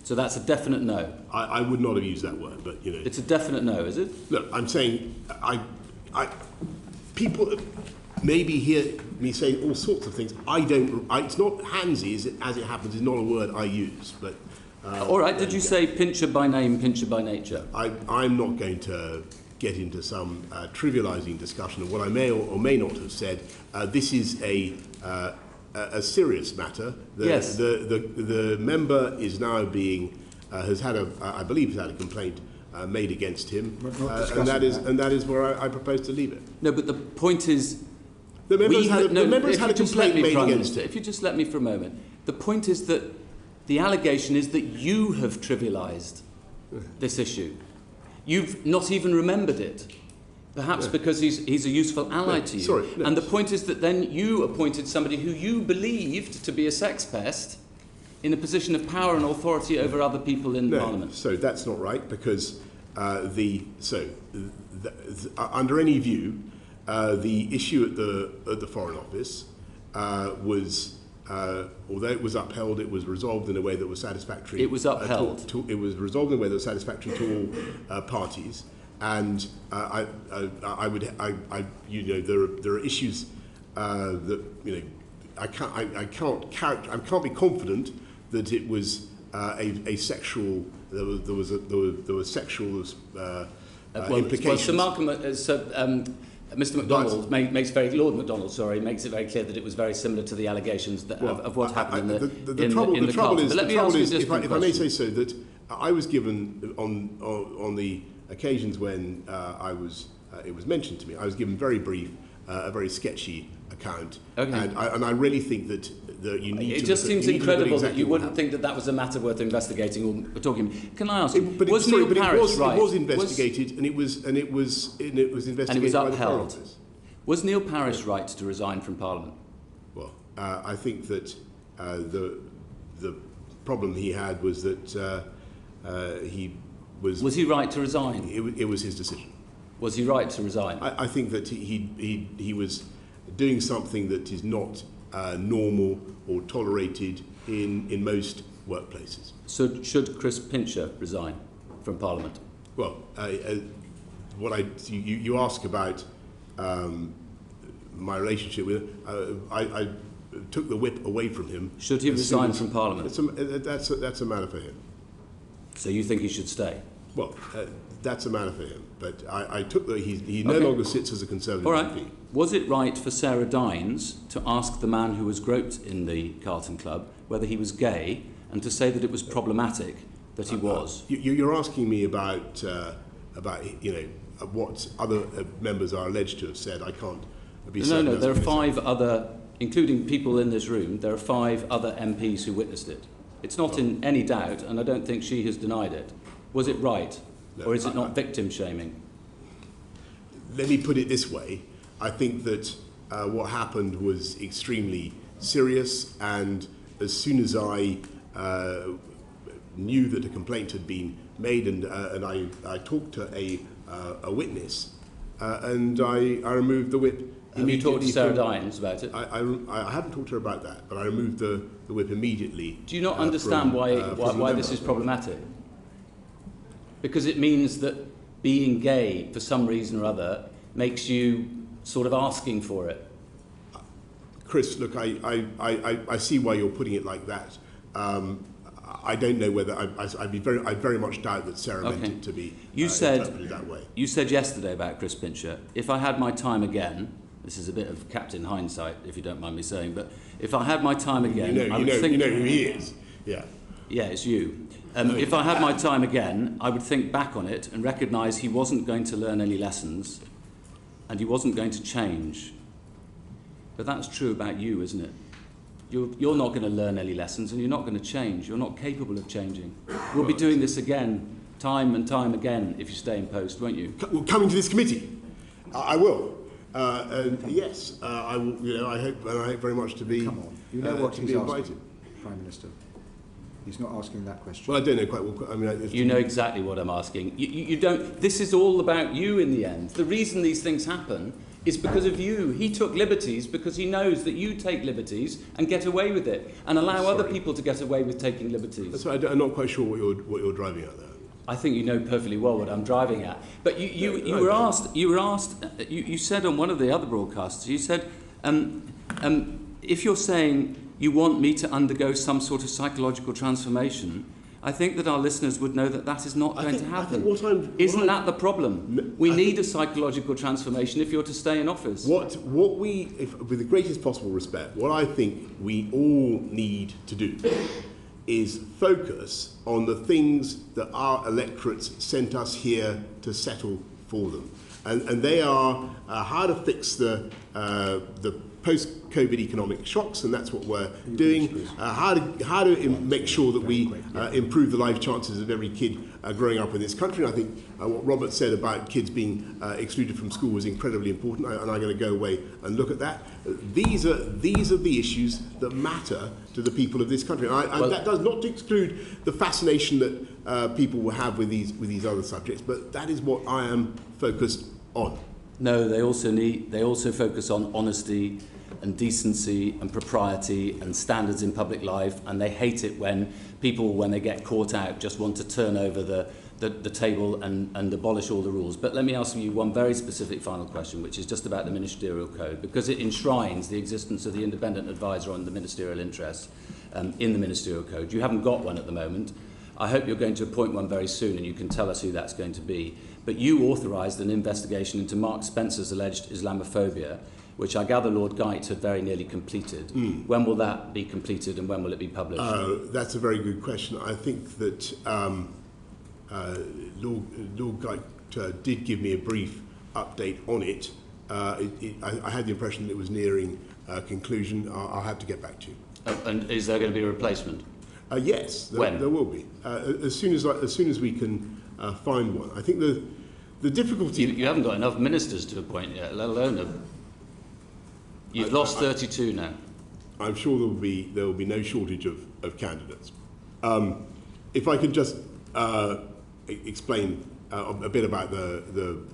So that's a definite no? I would not have used that word, but you know. It's a definite no, is it? Look, I'm saying people maybe hear me saying all sorts of things. It's not handsy, as it happens, is not a word I use. But all right. Did you say Pincher by name, Pincher by nature? I'm not going to get into some trivialising discussion of what I may or may not have said. This is a serious matter. Yes. The member is now being I believe has had a complaint made against him, and that is where I propose to leave it. No, but the point is. The member has had a complaint made against him. If you just let me for a moment. The point is that the allegation is that you have trivialised this issue. You've not even remembered it, perhaps because he's a useful ally to you. Sorry, and the point is that then you appointed somebody who you believed to be a sex pest in a position of power and authority over other people in Parliament. So that's not right, because under any view, the issue at the Foreign Office was, although it was upheld, it was resolved in a way that was satisfactory. It was upheld. It was resolved in a way that was satisfactory to all parties, and there are issues that I can't be confident that it was a sexual. There was sexual implications. Well, Sir Malcolm, Mr. MacDonald Lord MacDonald, makes it very clear that it was very similar to the allegations of what happened in the trouble is, if I may question. say so, that I was given on the occasions when it was mentioned to me, I was given very brief, a very sketchy account. Okay. And I really think that you need to... It just seems incredible that you wouldn't think think that was a matter worth investigating or talking. Can I ask you, It was investigated, and it was investigated and it was by the Foreign upheld. Office. Was Neil Parish right to resign from Parliament? Well, I think that the problem he had was that he was... Was he right to resign? It was his decision. Was he right to resign? I think that he was doing something that is not normal or tolerated in most workplaces. So should Chris Pincher resign from Parliament? Well, you ask about my relationship with him. I took the whip away from him. Should he resign from Parliament? That's a matter for him. So you think he should stay? Well, that's a matter for him. But I took the... He no longer sits as a Conservative All right. MP. Was it right for Sarah Dines to ask the man who was groped in the Carlton Club whether he was gay and to say that it was problematic that he was? You're asking me about what other members are alleged to have said. I can't be certain. No, there are 5 other, including people in this room, there are 5 other MPs who witnessed it. It's not in any doubt, and I don't think she has denied it. Was it right? No, or is it not victim shaming? Let me put it this way. I think that what happened was extremely serious, and as soon as I knew that a complaint had been made, and I talked to a witness, and I removed the whip. Have you talked to Sarah Dines about it? I haven't talked to her about that, but I removed the whip immediately. Do you not understand why this is problematic? Because it means that being gay, for some reason or other, makes you sort of asking for it. Chris, look, I see why you're putting it like that. I don't know whether I very much doubt that Sarah meant it to be interpreted that way. You said yesterday about Chris Pincher, if I had my time again, this is a bit of Captain Hindsight, if you don't mind me saying, but if I had my time again, you know who he is. Yeah. Yeah, it's you. If I had my time again, I would think back on it and recognise he wasn't going to learn any lessons and he wasn't going to change. But that's true about you, isn't it? You're not going to learn any lessons and you're not going to change. You're not capable of changing. You'll be doing this again, time and time again, if you stay in post, won't you? Well, coming to this committee, I will. And yes, I will. I hope very much to be. Come on, you know what he's invited. asking, Prime Minister. He's not asking that question. Well, I don't know quite well. I mean, you know exactly what I'm asking. You don't. This is all about you in the end. The reason these things happen is because of you. He took liberties because he knows that you take liberties and get away with it, and allow other people to get away with taking liberties. That's right. I'm not quite sure what you're driving at there. I think you know perfectly well what I'm driving at. But you were asked. You said on one of the other broadcasts. You said, if you're saying you want me to undergo some sort of psychological transformation, I think that our listeners would know that that is not going to happen. Isn't that the problem? We need a psychological transformation if you're to stay in office. With the greatest possible respect, what I think we all need to do is focus on the things that our electorates sent us here to settle for them. And they are how to fix the post-COVID economic shocks, and that's what we're doing. How to make sure that we improve the life chances of every kid growing up in this country. And I think what Robert said about kids being excluded from school was incredibly important, and I'm going to go away and look at that. These are the issues that matter to the people of this country. And that does not exclude the fascination that people will have with these other subjects, but that is what I am focused on. No, they also focus on honesty and decency and propriety and standards in public life, and they hate it when people, when they get caught out, just want to turn over the table and abolish all the rules. But let me ask you one very specific final question, which is just about the ministerial code, because it enshrines the existence of the independent advisor on the ministerial interests in the ministerial code. You haven't got one at the moment. I hope you're going to appoint one very soon, and you can tell us who that's going to be. But you authorised an investigation into Mark Spencer's alleged Islamophobia, which I gather Lord Geit had very nearly completed. When will that be completed and when will it be published? That's a very good question. I think that Lord Geit did give me a brief update on it, I had the impression that it was nearing conclusion. I'll have to get back to you. And is there going to be a replacement? Yes, when? There will be. As soon as we can find one. I think the difficulty... You haven't got enough ministers to appoint yet, let alone... You've lost 32 now. I'm sure there will be no shortage of candidates. If I could just explain a bit about the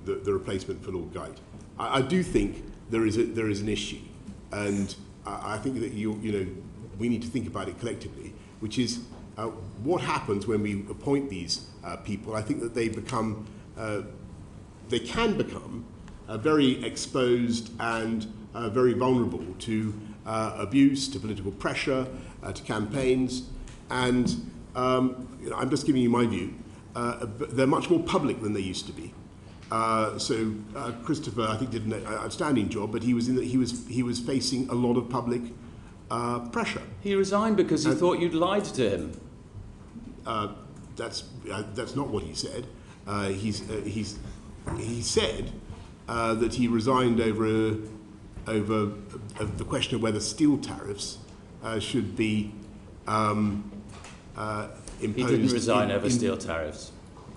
replacement for Lord Geit. I do think there is an issue, and I think that we need to think about it collectively, which is what happens when we appoint these people. I think that they can become very exposed and very vulnerable to abuse, to political pressure, to campaigns, and I'm just giving you my view. They're much more public than they used to be. So Christopher, I think, did an outstanding job, but he was facing a lot of public pressure. He resigned because he thought you'd lied to him. That's not what he said. He said that he resigned over the question of whether steel tariffs should be imposed. He didn't resign over steel tariffs.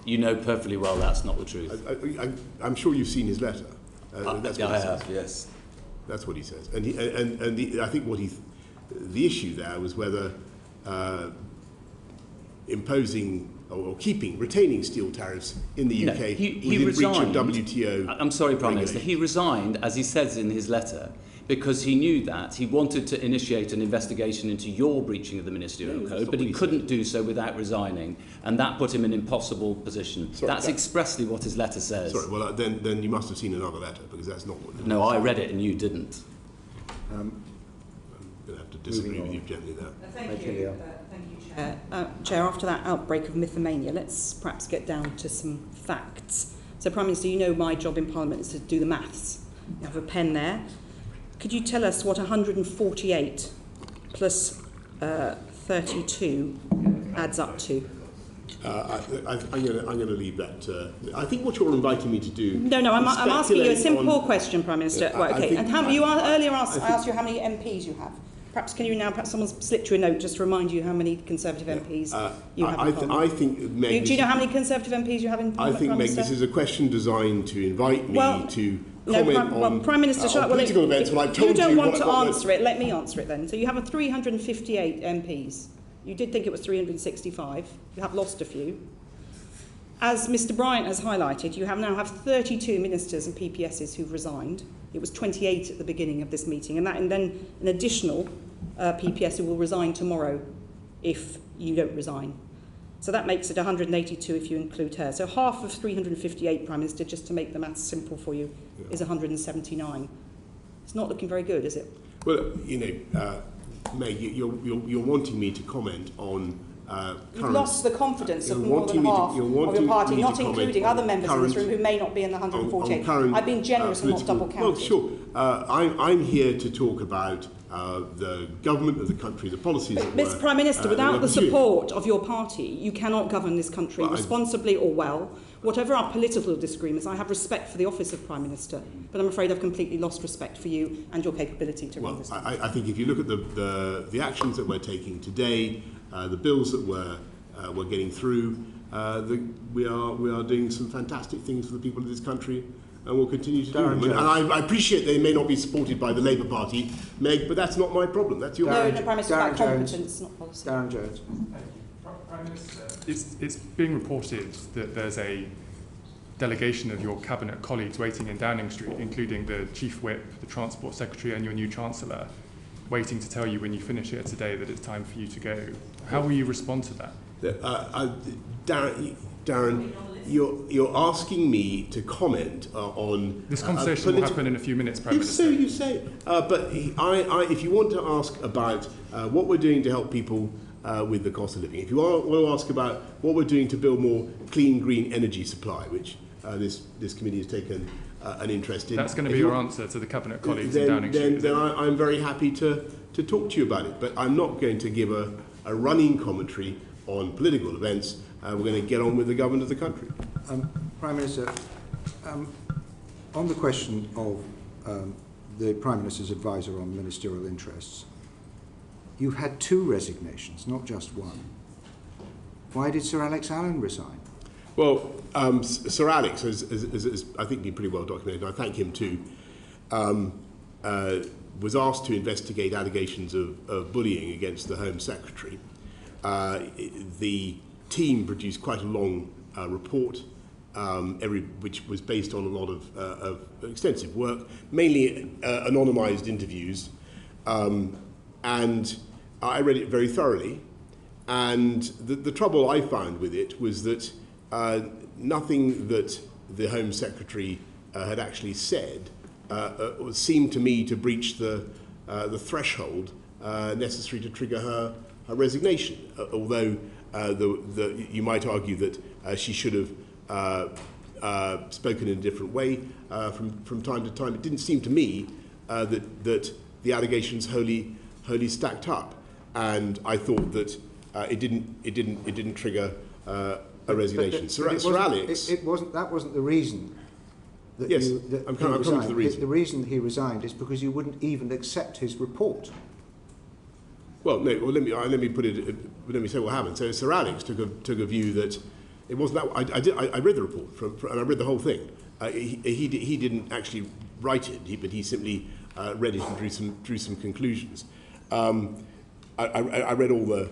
You know perfectly well that's not the truth. I'm sure you've seen his letter. That's what I he have, says. yes. That's what he says. And I think the issue there was whether imposing or retaining steel tariffs in the UK he within breach resigned. of WTO. I'm sorry, Prime Minister. He resigned, as he says in his letter, because he knew that he wanted to initiate an investigation into your breaching of the ministerial code, but he couldn't do so without resigning, and that put him in an impossible position. That's expressly what his letter says. Sorry, well then you must have seen another letter, because that's not what. No, I read it and you didn't. I'm going to have to disagree with you gently there. Thank you. Thank you, Chair. After that outbreak of mythomania, let's perhaps get down to some facts. So, Prime Minister, you know my job in Parliament is to do the maths. You have a pen there. Could you tell us what 148 plus 32 adds up to? I'm going to leave that. I think what you're inviting me to do. No, I'm asking you a simple question, Prime Minister. Right, okay. And earlier I asked you how many MPs you have. Perhaps perhaps someone's slipped you a note just to remind you how many Conservative MPs you have in Parliament. I think, Meg, do you know how many Conservative MPs you have in Parliament? I think, Meg, this is a question designed to invite me to comment on Prime Minister, political events. When I've told you don't want to answer it, let me answer it then. So you have 358 MPs. You did think it was 365. You have lost a few. As Mr Bryant has highlighted, you now have 32 ministers and PPSs who've resigned. It was 28 at the beginning of this meeting, and then an additional PPS who will resign tomorrow if you don't resign. So that makes it 182 if you include her. So half of 358, Prime Minister, just to make the maths simple for you, is 179. It's not looking very good, is it? Well, Meg, you're wanting me to comment on You've lost the confidence of more than half of your party, not including other members in this room who may not be in the 148. I've been generous and not double counted. Well, sure. I'm here to talk about the government of the country, the policies that Mr Prime Minister, without the support of your party, you cannot govern this country responsibly or well. Whatever our political disagreements, I have respect for the office of Prime Minister, but I'm afraid I've completely lost respect for you and your capability to run this country. I think if you look at the actions that we're taking today, the bills that we're getting through, we are doing some fantastic things for the people of this country, and we'll continue to do them. And I appreciate they may not be supported by the Labour Party, Meg, but that's not my problem. That's your problem. No, Prime Minister, about competence, not policy. Darren Jones. Prime Minister, it's being reported that there's a delegation of your cabinet colleagues waiting in Downing Street, including the Chief Whip, the Transport Secretary and your new Chancellor, waiting to tell you when you finish here today that it's time for you to go. How will you respond to that? Darren, you're asking me to comment on... This conversation will happen in a few minutes, Prime Minister. So you say. But if you want to ask about what we're doing to help people with the cost of living, if you want to ask about what we're doing to build more clean, green energy supply, which this committee has taken an interest in. That's going to be your answer to the Cabinet colleagues in Downing Street. Then I'm very happy to talk to you about it. But I'm not going to give a running commentary on political events. We're going to get on with the government of the country. Prime Minister, On the question of the Prime Minister's advisor on ministerial interests, you've had 2 resignations, not just one. Why did Sir Alex Allen resign? Well, Sir Alex has I think been pretty well documented, and I thank him too, was asked to investigate allegations of bullying against the Home Secretary. The team produced quite a long report, which was based on a lot of extensive work, mainly anonymised interviews, and I read it very thoroughly. And the trouble I found with it was that nothing that the Home Secretary had actually said seemed to me to breach the threshold necessary to trigger her resignation. Although you might argue that she should have spoken in a different way from time to time. It didn't seem to me that the allegations wholly stacked up, and I thought that it didn't trigger a resignation. Sir Alex, that wasn't the reason. Yes, I'm coming to the reason. The reason he resigned is because you wouldn't even accept his report. Well, no. Well, let me put it. Let me say what happened. So Sir Alex took a view that it wasn't that. I read the report and I read the whole thing. He didn't actually write it, but he simply read it and drew some conclusions. I read all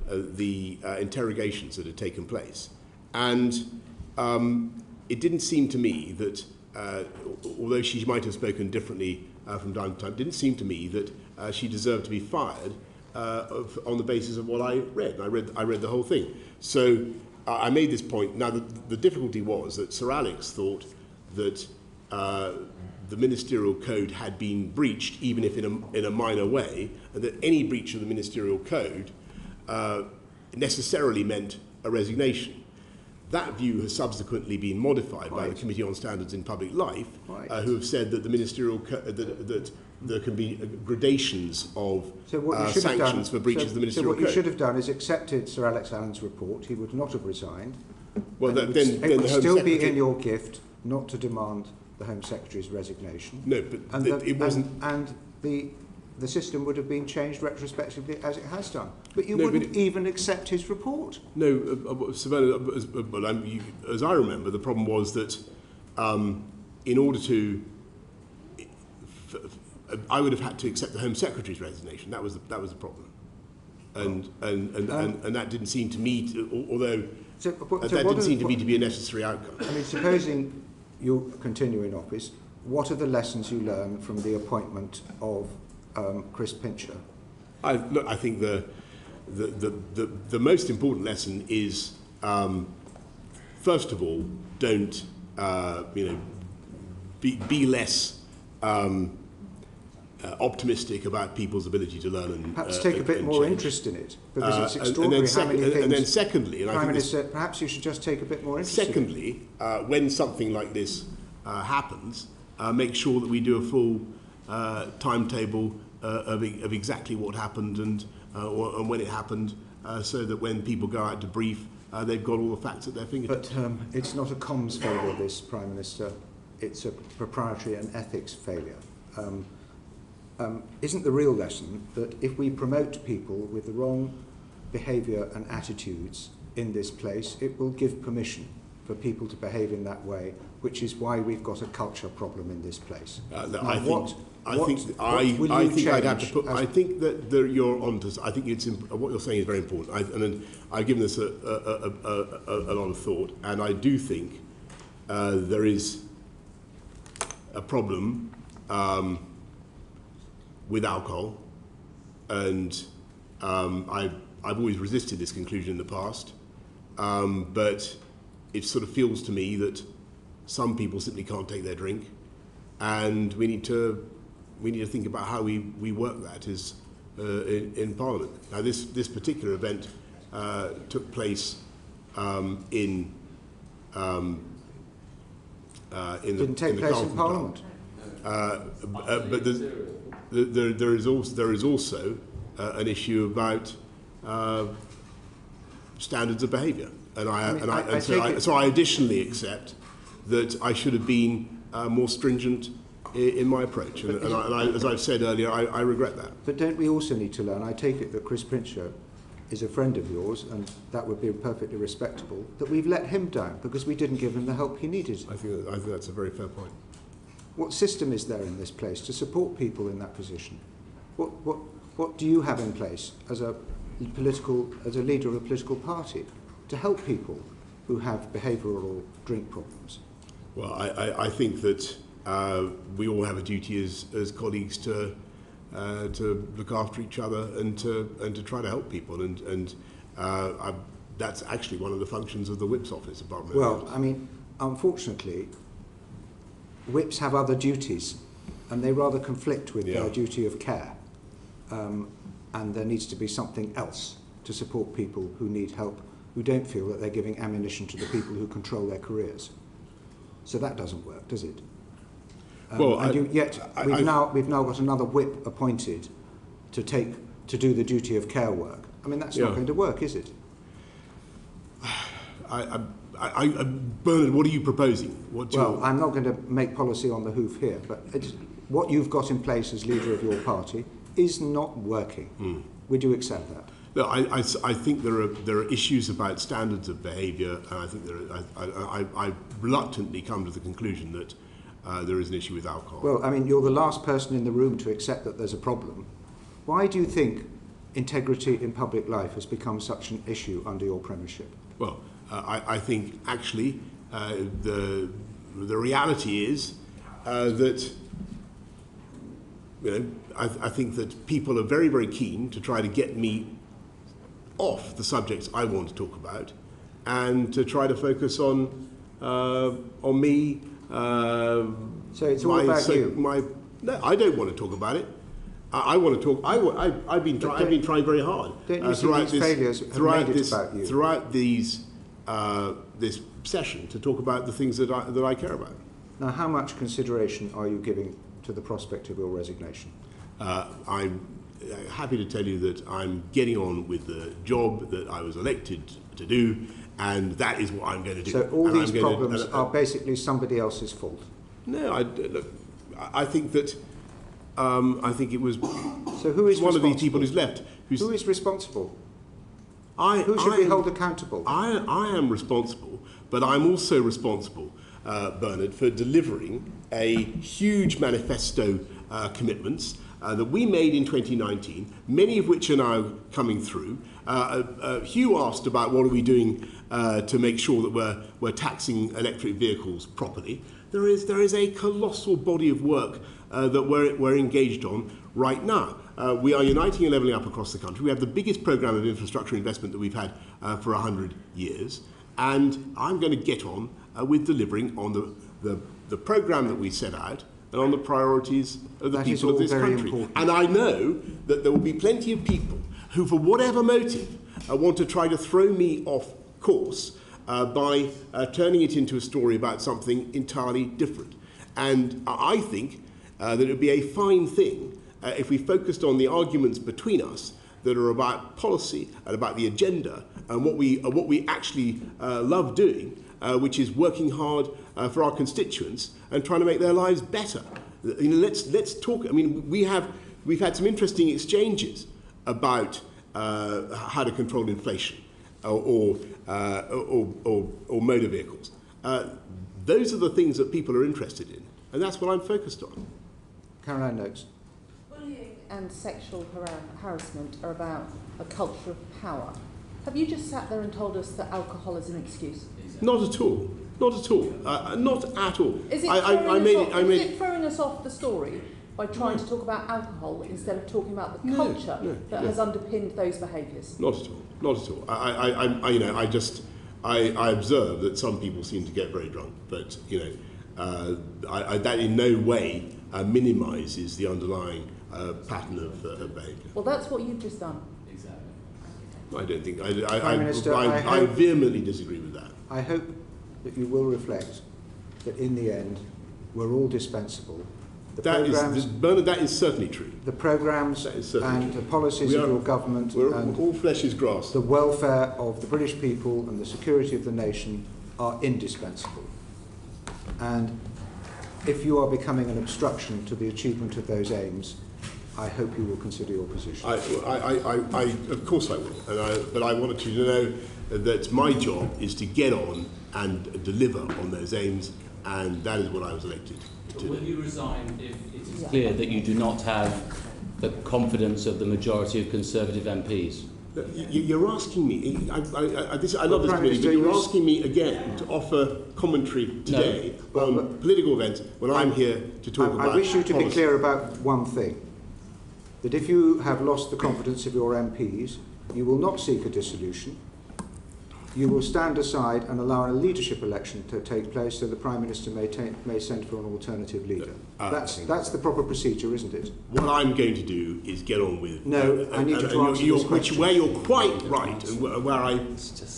the interrogations that had taken place, and it didn't seem to me that, although she might have spoken differently from time to time, it didn't seem to me that she deserved to be fired on the basis of what I read. I read the whole thing. So I made this point. Now the difficulty was that Sir Alex thought that the ministerial code had been breached, even if in a minor way, and that any breach of the ministerial code necessarily meant a resignation. That view has subsequently been modified by the Committee on Standards in Public Life, who have said that the ministerial that there can be gradations of sanctions for breaches of the ministerial code. So what you should have done is accepted Sir Alex Allen's report. He would not have resigned. Well, it would still be in your gift not to demand the Home Secretary's resignation. No, but it wasn't. And the system would have been changed retrospectively as it has done. But you wouldn't even accept his report. No, Savannah, as I remember, the problem was that in order to, I would have had to accept the Home Secretary's resignation. That was the problem, and that didn't seem to me, although that didn't seem to me to be a necessary outcome. I mean, supposing you continue in office, what are the lessons you learn from the appointment of Chris Pincher? I think the most important lesson is, first of all, don't be less optimistic about people's ability to learn and perhaps take a bit more interest in it, because it's extraordinary how many things. And then secondly, and Prime Minister, perhaps you should just take a bit more interest. Secondly, when something like this happens, make sure that we do a full timetable of exactly what happened and when it happened, so that when people go out to brief, they've got all the facts at their fingertips. But it's not a comms failure, this, Prime Minister. It's a proprietary and ethics failure. Isn't the real lesson that if we promote people with the wrong behaviour and attitudes in this place, it will give permission for people to behave in that way, which is why we've got a culture problem in this place? I think I'd have to put. I think that you're onto. I think what you're saying is very important. I've given this a lot of thought, and I do think there is a problem with alcohol, and I've always resisted this conclusion in the past, but it sort of feels to me that some people simply can't take their drink, and we need to think about how we work that in Parliament. Now, this particular event took place in Didn't take place in Parliament. But there is also an issue about standards of behaviour, so I additionally accept that I should have been more stringent in my approach. And as I've said earlier, I regret that. But don't we also need to learn? I take it that Chris Princher is a friend of yours, and that would be perfectly respectable, that we've let him down because we didn't give him the help he needed. I think that's a very fair point. What system is there in this place to support people in that position? What do you have in place as a leader of a political party to help people who have behavioural or drink problems? Well, I think that we all have a duty as colleagues to look after each other and to try to help people, and that's actually one of the functions of the Whip's office. Well, I mean, unfortunately, Whips have other duties, and they rather conflict with their duty of care. And there needs to be something else to support people who need help, who don't feel that they're giving ammunition to the people who control their careers. So that doesn't work, does it? We've now got another Whip appointed to do the duty of care work. I mean, that's not going to work, is it? Bernard, what are you proposing? I'm not going to make policy on the hoof here, but what you've got in place as leader of your party is not working. Would you accept that? No, I think there are issues about standards of behaviour, and I think I reluctantly come to the conclusion that there is an issue with alcohol. Well, I mean, you're the last person in the room to accept that there's a problem. Why do you think integrity in public life has become such an issue under your premiership? Well, I think actually the reality is that I think that people are very, very keen to try to get me off the subjects I want to talk about, and to try to focus on me. So it's all about you. No, I don't want to talk about it. I want to talk. I've been trying very hard. Don't you see these failures have made it about you? Throughout this session, to talk about the things that I care about. Now, how much consideration are you giving to the prospect of your resignation? I'm happy to tell you that I'm getting on with the job that I was elected to do, and that is what I'm going to do. So all these problems are basically somebody else's fault? No, I think that I think it was who is one of these people who's left. Who is responsible? Who should be held accountable? I am responsible, but I'm also responsible, Bernard, for delivering a huge manifesto commitments that we made in 2019, many of which are now coming through. Hugh asked about what are we doing to make sure that we're taxing electric vehicles properly. There is a colossal body of work that we're engaged on right now. We are uniting and levelling up across the country. We have the biggest programme of infrastructure investment that we've had for 100 years. And I'm going to get on with delivering on the programme that we set out and on the priorities of the people of this country. Important. And I know that there will be plenty of people who, for whatever motive, want to try to throw me off course by turning it into a story about something entirely different. And I think that it would be a fine thing if we focused on the arguments between us that are about policy and about the agenda and what we actually love doing, which is working hard for our constituents and trying to make their lives better. Let's talk. I mean, we've had some interesting exchanges about how to control inflation or motor vehicles. Those are the things that people are interested in, and that's what I'm focused on. Caroline Noakes. Bullying and sexual harassment are about a culture of power. Have you just sat there and told us that alcohol is an excuse? Not at all. Not at all. Not at all. Is it throwing us off the story by trying to talk about alcohol instead of talking about the culture that has underpinned those behaviours? Not at all. Not at all. I observe that some people seem to get very drunk, but that in no way minimises the underlying pattern of behaviour. Well, that's what you've just done. Exactly. I don't think. Prime Minister, I vehemently disagree with that. I hope that you will reflect that in the end we're all dispensable. Bernard, that is certainly true. The programmes and the policies of your government and all flesh is grass. The welfare of the British people and the security of the nation are indispensable. And if you are becoming an obstruction to the achievement of those aims, I hope you will consider your position. Of course I will. But I wanted you to know that my job is to get on and deliver on those aims, and that is what I was elected to do. Will you resign if it is clear that you do not have the confidence of the majority of Conservative MPs? You're asking me, I love this committee, but you're asking me again to offer commentary today on political events when I'm here to talk about I wish you to policy. be clear about one thing, that if you have lost the confidence of your MPs, you will not seek a dissolution. You will stand aside and allow a leadership election to take place so the Prime Minister may send for an alternative leader. That's the proper procedure, isn't it? What I'm going to do is get on with... No, I need you to answer this question. Where you're quite right, and where I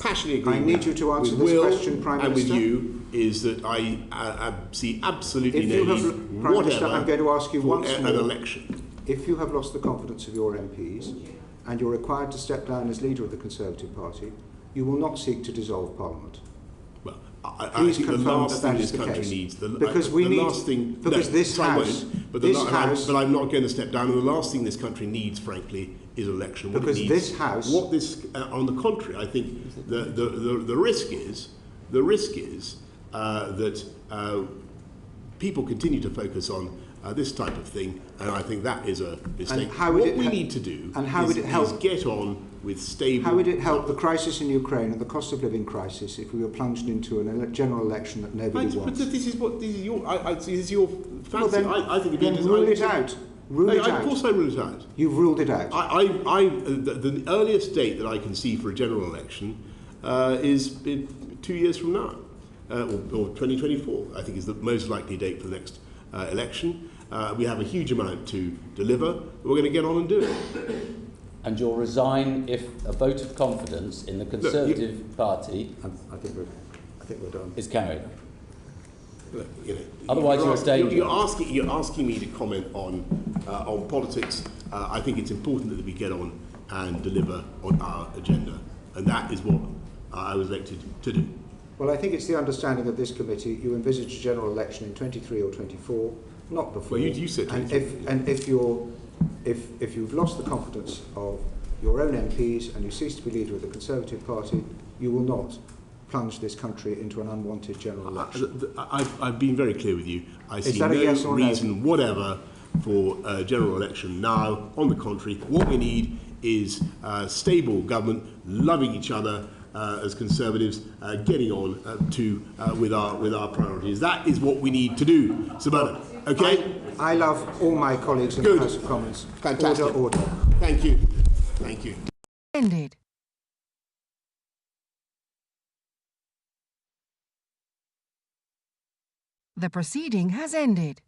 passionately agree I need you to answer with this Will question, Prime and Minister. with you, is that I see absolutely If no you need have, Prime Minister, I'm going to ask you for once an more. election. If you have lost the confidence of your MPs and you're required to step down as leader of the Conservative Party, you will not seek to dissolve Parliament. Well, Please I think the confirm last that thing is this the country case. needs, Because we need, because this House, but I'm not going to step down. And the last thing this country needs, frankly, is election. What because it needs, this House, what this, on the contrary, I think the risk is that people continue to focus on this type of thing, and I think that is a mistake. What we need to do is get on with stable... How would it help the crisis in Ukraine and the cost of living crisis if we were plunged into a general election that nobody wants? But this is your fancy. Well, then, I think then rule it out. Rule it out. Of course I rule it out. You've ruled it out. The earliest date that I can see for a general election is 2 years from now, or 2024, I think is the most likely date for the next election. We have a huge amount to deliver. We're going to get on and do it. And you'll resign if a vote of confidence in the Conservative Party I think we're done. is carried. Look, Otherwise, you're a danger. You're asking me to comment on politics. I think it's important that we get on and deliver on our agenda, and that is what I was elected to do. Well, I think it's the understanding of this committee you envisage a general election in 23 or 24, not before. Well, you said 23. And if you've lost the confidence of your own MPs and you cease to be leader of the Conservative Party, you will not plunge this country into an unwanted general election. I've been very clear with you. I see no yes or no? reason whatever for a general election now. On the contrary, what we need is stable government, loving each other as Conservatives, getting on with our priorities. That is what we need to do, Sir Bernard. Okay? I love all my colleagues in the House of Commons. Fantastic. Order. Thank you. Thank you. Ended. The proceeding has ended.